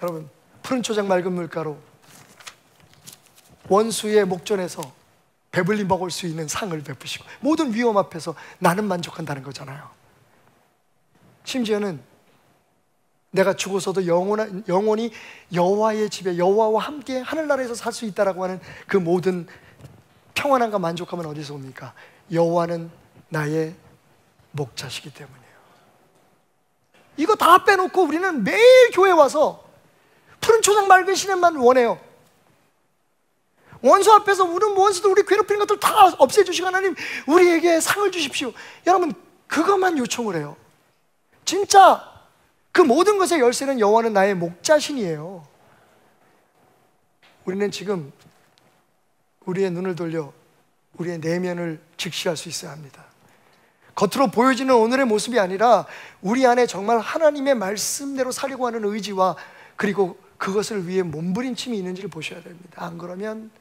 여러분, 푸른 초장 맑은 물가로 원수의 목전에서 배불리 먹을 수 있는 상을 베푸시고 모든 위험 앞에서 나는 만족한다는 거잖아요. 심지어는 내가 죽어서도 영원히 여호와의 집에 여호와와 함께 하늘나라에서 살 수 있다라고 하는 그 모든 평안함과 만족감은 어디서 옵니까? 여호와는 나의 목자시기 때문이에요. 이거 다 빼놓고 우리는 매일 교회 와서 푸른 초장 맑은 시냇만 원해요. 원수 앞에서 우는 원수도 우리 괴롭히는 것들 다 없애주시고 하나님 우리에게 상을 주십시오. 여러분 그것만 요청을 해요. 진짜 그 모든 것의 열쇠는 여호와는 나의 목자신이에요. 우리는 지금 우리의 눈을 돌려 우리의 내면을 직시할 수 있어야 합니다. 겉으로 보여지는 오늘의 모습이 아니라 우리 안에 정말 하나님의 말씀대로 살려고 하는 의지와 그리고 그것을 위해 몸부림침이 있는지를 보셔야 됩니다. 안 그러면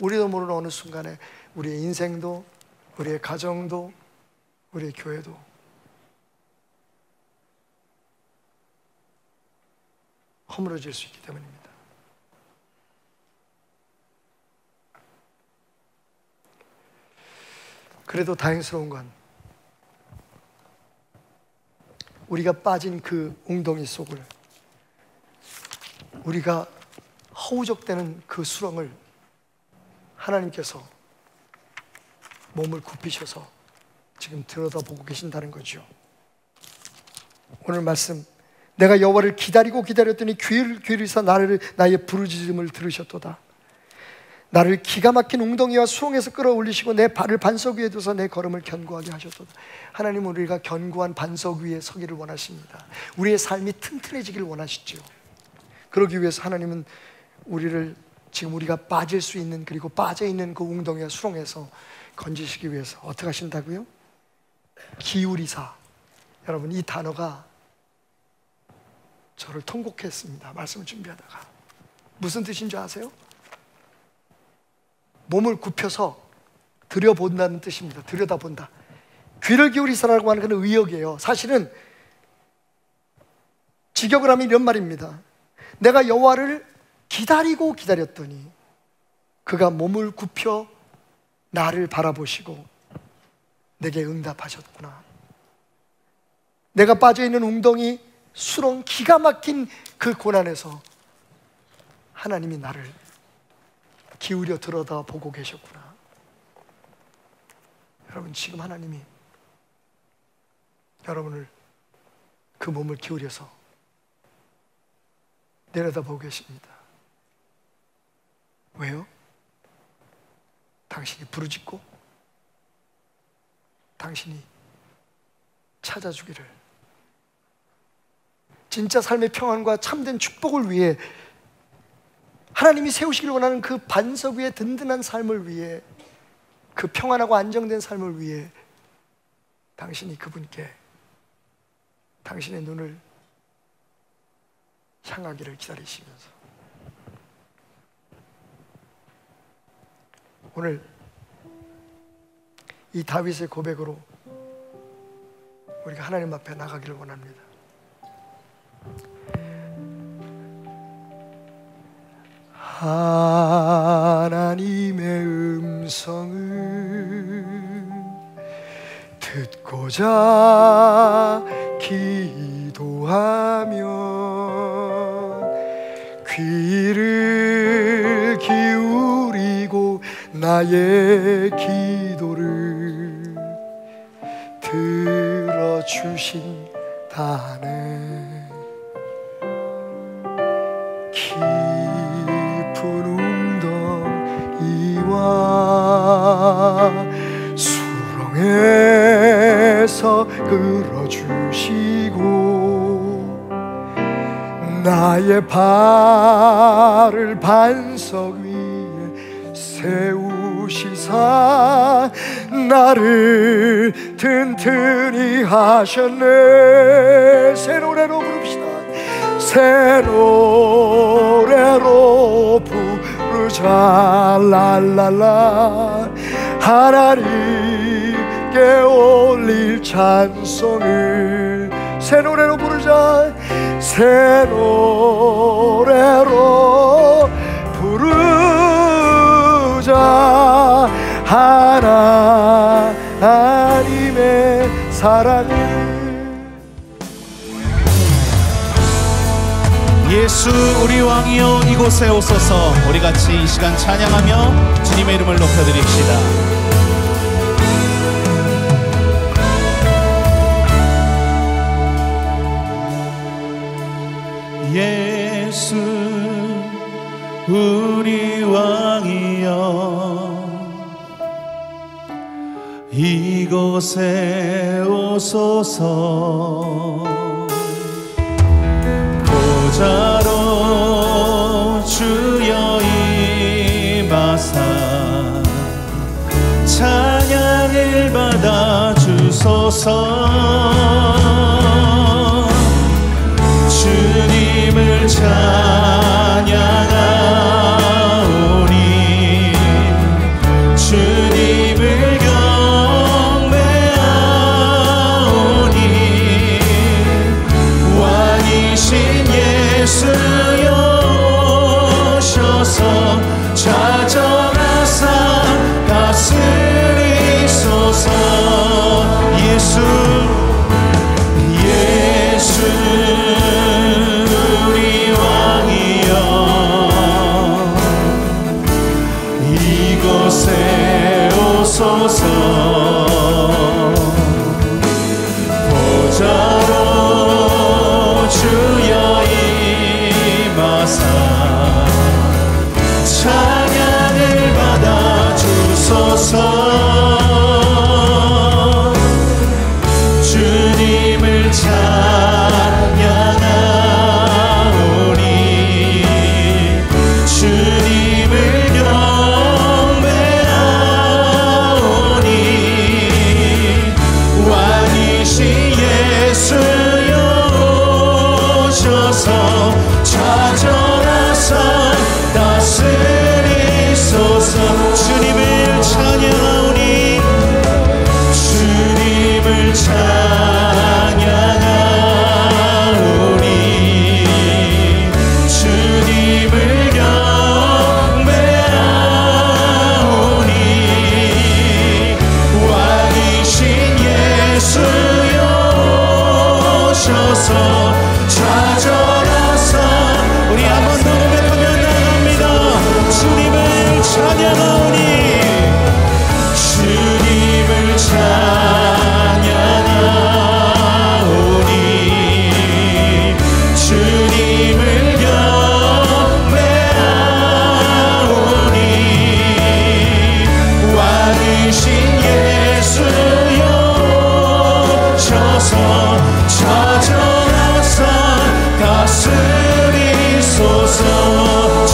우리도 모르는 어느 순간에 우리의 인생도, 우리의 가정도, 우리의 교회도 허물어질 수 있기 때문입니다. 그래도 다행스러운 건 우리가 빠진 그 웅덩이 속을, 우리가 허우적대는 그 수렁을 하나님께서 몸을 굽히셔서 지금 들여다보고 계신다는 거죠. 오늘 말씀, 내가 여호와를 기다리고 기다렸더니 귀를 기울이사 나의 부르짖음을 들으셨도다. 나를 기가 막힌 웅덩이와 수렁에서 끌어올리시고 내 발을 반석 위에 두서 내 걸음을 견고하게 하셨도다. 하나님은 우리가 견고한 반석 위에 서기를 원하십니다. 우리의 삶이 튼튼해지기를 원하시죠. 그러기 위해서 하나님은 우리를 지금 우리가 빠질 수 있는, 그리고 빠져있는 그 웅덩이와 수렁에서 건지시기 위해서 어떻게 하신다고요? 기울이사. 여러분 이 단어가 저를 통곡했습니다. 말씀을 준비하다가. 무슨 뜻인 줄 아세요? 몸을 굽혀서 들여본다는 뜻입니다. 들여다본다. 귀를 기울이사라고 하는 그런 의역이에요. 사실은 직역을 하면 이런 말입니다. 내가 여호와를 기다리고 기다렸더니 그가 몸을 굽혀 나를 바라보시고 내게 응답하셨구나. 내가 빠져있는 웅덩이, 수렁, 기가 막힌 그 고난에서 하나님이 나를 기울여 들여다보고 계셨구나. 여러분 지금 하나님이 여러분을 그 몸을 기울여서 내려다보고 계십니다. 왜요? 당신이 부르짖고 당신이 찾아주기를, 진짜 삶의 평안과 참된 축복을 위해, 하나님이 세우시길 원하는 그 반석 위에 든든한 삶을 위해, 그 평안하고 안정된 삶을 위해 당신이 그분께 당신의 눈을 향하기를 기다리시면서, 오늘 이 다윗의 고백으로 우리가 하나님 앞에 나가기를 원합니다. 하나님의 음성을 듣고자 기도하면 귀를 기울이고 나의 기도를 들어주신다네. 깊은 웅덩이와 수렁에서 끌어주시고 나의 발을 반석 위에 세우시사 나를 튼튼히 하셨네. 새 노래로 부릅시다. 새 노래로 부르자. 랄랄라. 하나님께 올릴 찬송을 새 노래로 부르자. 새 노래로 부르자. 하나님의 사랑을. 예수 우리 왕이여 이곳에 오소서. 우리 같이 이 시간 찬양하며 주님의 이름을 높여드립시다. 예수 우리 왕이여 이곳에 오소서. 보좌로 주여 임하사 찬양을 받아 주소서. 주님을 찬양하오니 주님을 경배하오니 왕이신 예수여 오셔서 찾아가사 다스리소서. 예수 우리 왕이여 이곳에 오소서. 보좌로 주여 임하사 찬양을 받아 주소서. 주님을 찬양하오니 주님을 경배하오니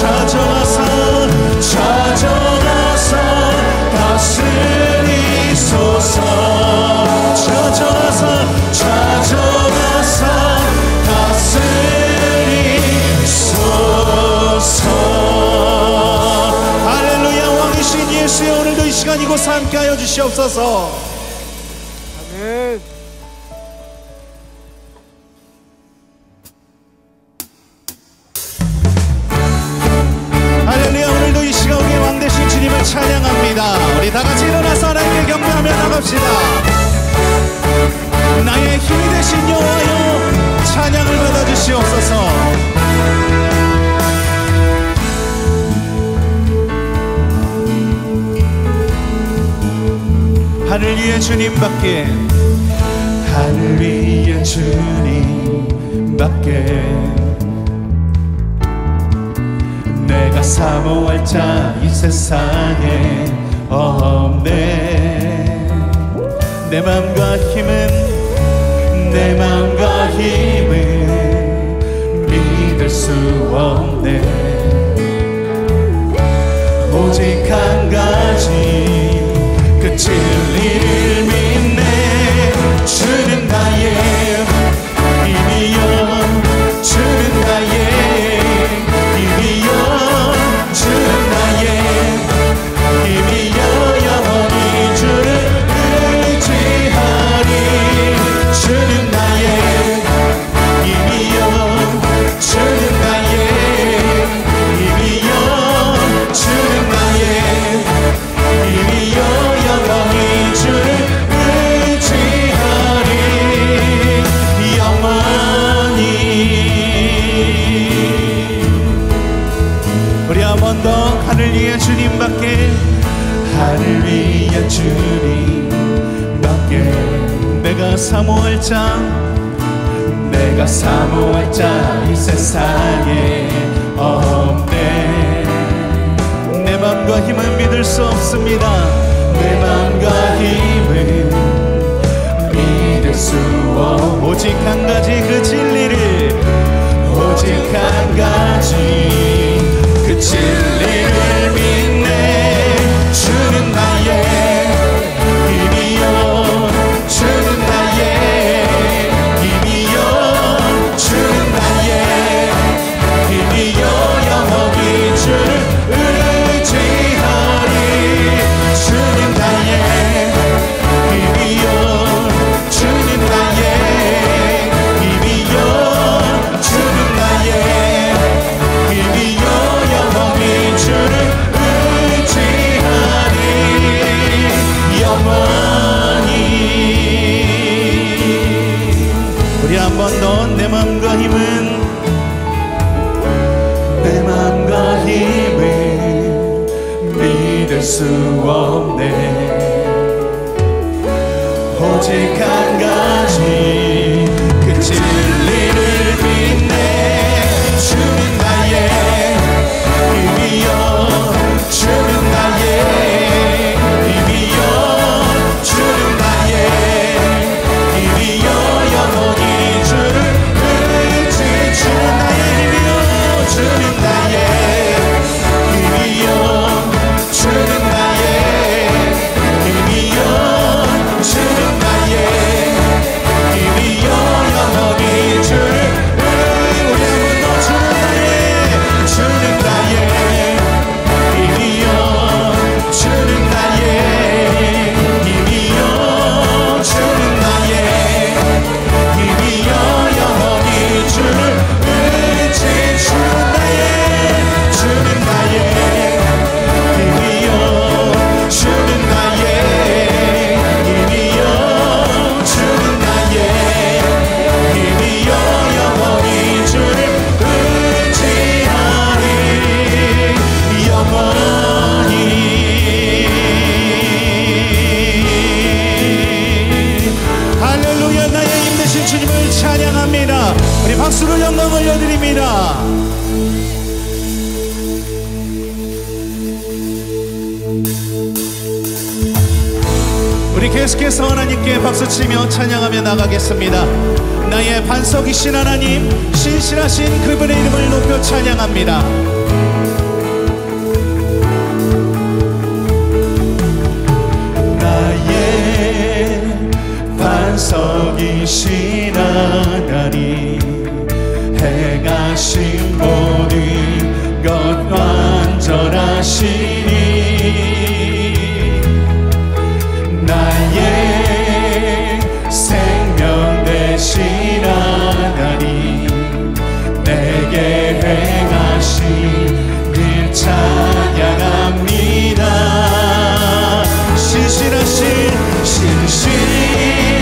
찾아와서 다스리소서. 찾아와서 다스리소서. 할렐루야. 왕이신 예수여, 오늘도 이 시간 이곳 함께하여 주시옵소서. 아멘. 할렐루야. 오늘도 이 시간 우리의 왕 되신 주님을 찬양합니다. 우리 다 같이 일어나서 하나님께 경배하며 나갑시다. 나의 힘이 되신 여호와여, 찬양을 받아주시옵소서. 하늘 위에 주님밖에, 하늘 위에 주님밖에 내가 사모할 자 이 세상에 없네. 내 맘과 힘은 믿을 수 없네. 오직 한 가지 그 진리를 믿네. 주는 나의 힘이여, 주는 나의 힘이여, 주는 나의 힘이여. 영원히 주를 의지하리. 주는 나의 힘이여, 주는 나의 힘이여, 주는 나의 힘이여. 영원히 주를 의지하리. 영원히. 우리 한 번 더. 하늘 위에 주님밖에, 하늘 위에 주님밖에 내가 사모할 자 이 세상에 없네. 내 맘과 힘은 믿을 수 없습니다. 내 맘과 힘은 믿을 수 없. 오직 한 가지 그 진리를, 오직 한 가지 그 진리를 믿네. 주는 나의 힘이여, 주는 나의 힘이여, 주는 나의 힘이여. 영원히 주를 의지하리. 주는 나의 힘이여, 주는 나의 힘이여, 주는 나의 힘이여. 영원히 주를 의지하리. 영원히. 우리 한 번 더. 내 맘과 힘은 믿을 수 없네. 오직 한 가지 그 진리를 믿네. 주는 나의 힘이여, 주는 나의 힘이여, 주는 나의 힘이여. 영원히 주를 의지. 주는 나의 힘이여, 주는 나의 힘이여, 주는 나의 힘이여, 주는 나의 힘이여. 영원히 주를 우리 한번 더. 주는 나의 힘이여, 주는 나의 힘이여, 주는 나의 힘이여. 영원히 주를 의지. 주는 나의 힘이여, 주는 나의 힘이여, 주는 나의 힘이여. 영원히 주를 의지하리. 영원히. 할렐루야. 나의 힘 되신 주님을 찬양합니다. 우리 박수로 영광 올려드립니다. 우리 계속해서 하나님께 박수치며 찬양하며 나가겠습니다. 나의 반석이신 하나님, 신실하신 그분의 이름을 높여 찬양합니다. 이신 하나님 행하신 모든 것 완전하시니 나의 생명 되신 하나님 내게 행하신 일 찬양합니다.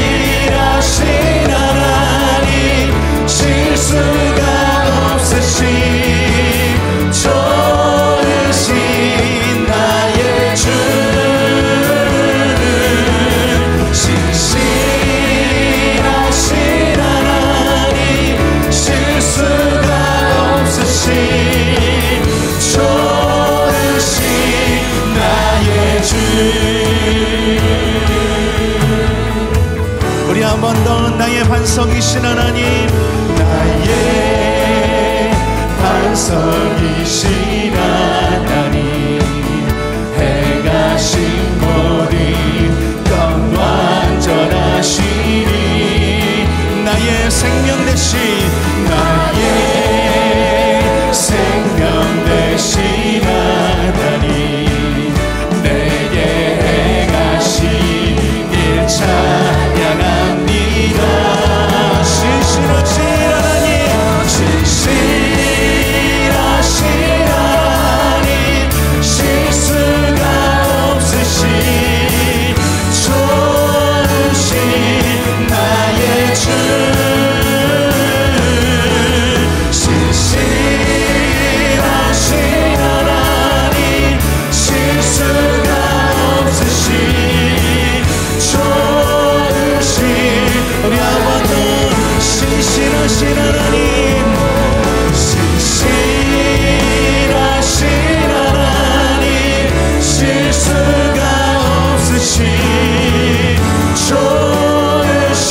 신실하신 하나님 실수가 없으신 좋으신 나의 주 신실하신 하나님 실수가 없으신 좋으신 나의 주 우리 한 번 더 나의 반석이신 하나님 나의 반석이신 하나님 행하신 모든 건 완전하시니 나의 생명 대신 나의 생명 대신 하나님 내게 행하신 일 찬양합니다. 신실하신 하나님 신실하신 하나님 실수가 없으신 좋으신 나의 주 신실하신 하나님 실수가 없으신 좋으신 우리 한 번 더 신실하신 하나님 신실하신 하나님 실수가 없으신 좋으신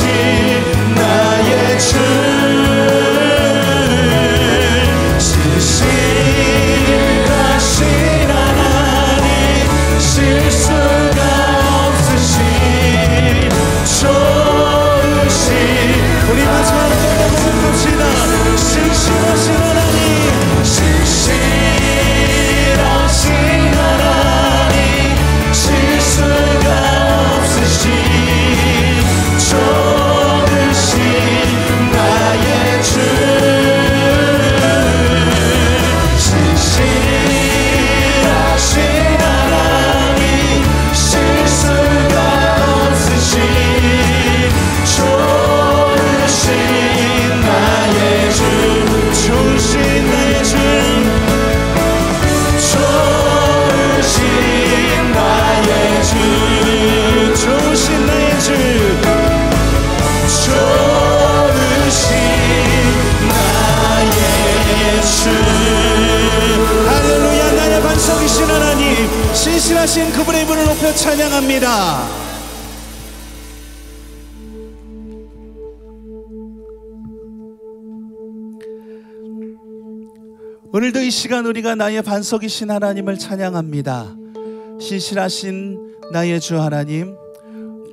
나의 주 신실하신 하나님 실수가 없으신 좋으신 우리 마지막으로 고백합시다. 신실하신 하나님 신실하신 하나님 실수가 없으신 좋으신 나의 주 신실하신 하나님 실수가 없으신 좋으신 나의 주 좋으신 나의 주 좋으신 나의 주 좋으신 나의 주 좋으신 나의 주 할렐루야. 나의 반석이신 하나님 신실하신 그분의 이름을 높여 찬양합니다. 오늘도 이 시간 우리가 나의 반석이신 하나님을 찬양합니다. 신실하신 나의 주 하나님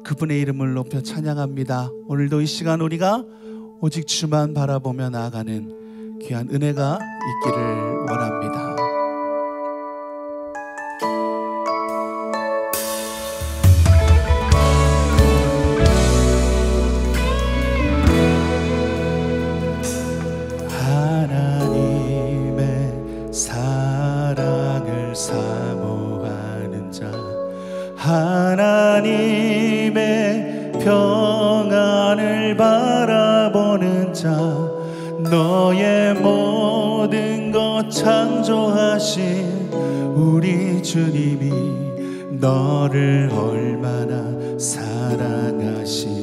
그분의 이름을 높여 찬양합니다. 오늘도 이 시간 우리가 오직 주만 바라보며 나아가는 귀한 은혜가 있기를 원합니다. 사랑을 사모하는 자 하나님의 평안을 바라보는 자 너의 모든 것 창조하신 우리 주님이 너를 얼마나 사랑하시는지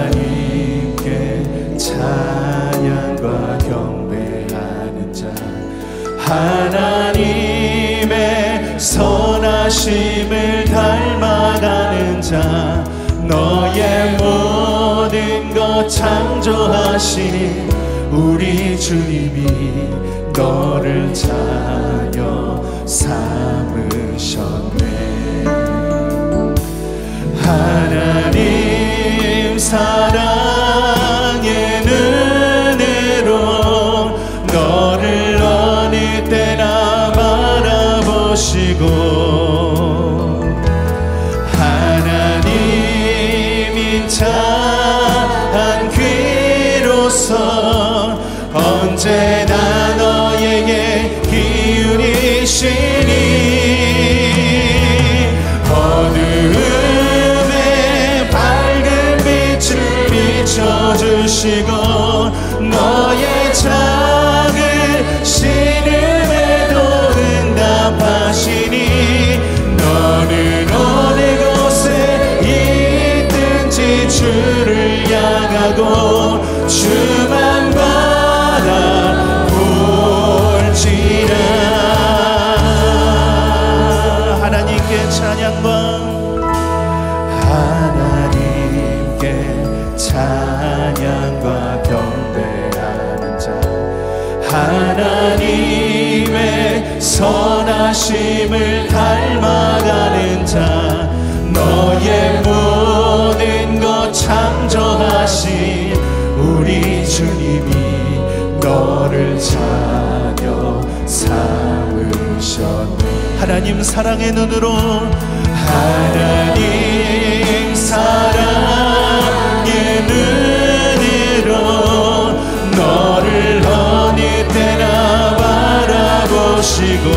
하나님께 찬양과 경배하는 자 하나님의 선하심을 닮아가는 자 너의 모든 것 창조하신 우리 주님이 너를 자녀 삼으셨네. 하나님 사랑의 눈으로 너를 어느 때나 바라보시고 하나님 인자한 귀로서 언제나 너에게 기울이시니 어두움에 밝은 빛을 비춰주시고 너의 작은 신음에도 응답하시니 너는 어느 곳에 있든지 주를 향하고 주만 바라볼지라. 하나님께 찬양과 하나님께 찬양과 경배하는 자 하나님의 선하심을 닮아가는 자 너의 모든 것 창조하신 우리 주님이 너를 자녀 삼으셨네. 하나님 사랑의 눈으로 하나님 사랑의 눈으로 너를 어느 때나 바라보시고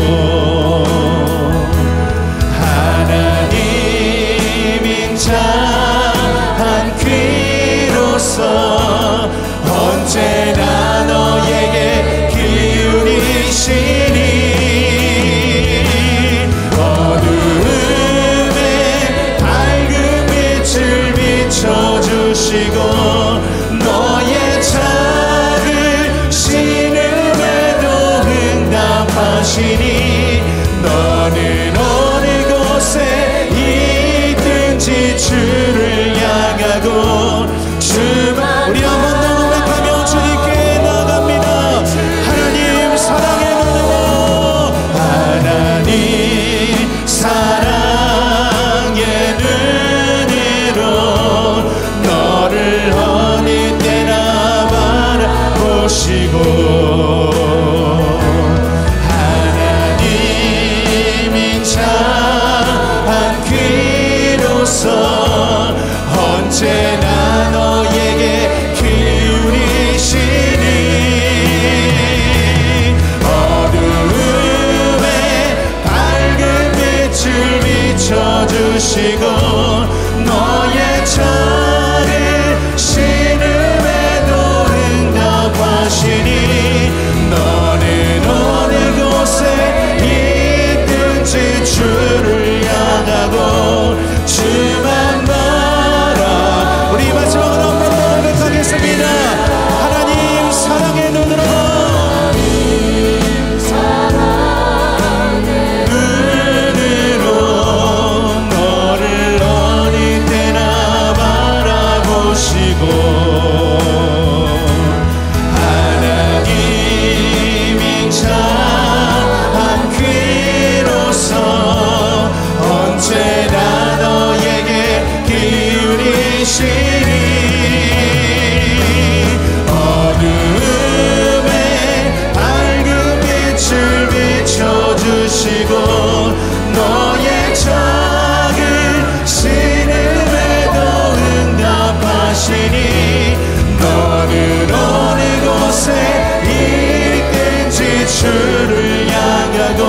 하나님 인자한 귀로서 언제나 너에게 기울이시니 어두움에 밝은 빛을 비춰주시고 너의 작은 신음에도 응답하시니 너는 어느 곳에 있든지 주를 향하고 주만 우리 한 번 더 고백하며 주님께 나갑니다. 하나님 사랑의 눈으로 하나님 사랑의 눈으로 너를 어느 때나 바라보시고 하나님 인자한 귀로서 언제나 너에게 기울이시니 어두움에 밝은 빛을 비춰주시고 너의 작은 신음에도 응답하시니 너는 어느 곳에 있든지 주를 향하고 주만 우리 마지막으로 한 번 더 고백하겠습니다. 하나님 사랑의 눈으로 너를 어느 때나 바라보시고 하나님 인자한 귀로서 언제나 너에게 기울이시니 어두움에 밝은 빛을 비춰주시고 너의 작은 신음에도 응답하시니 너는 어느 곳에 있든지 주를 향하고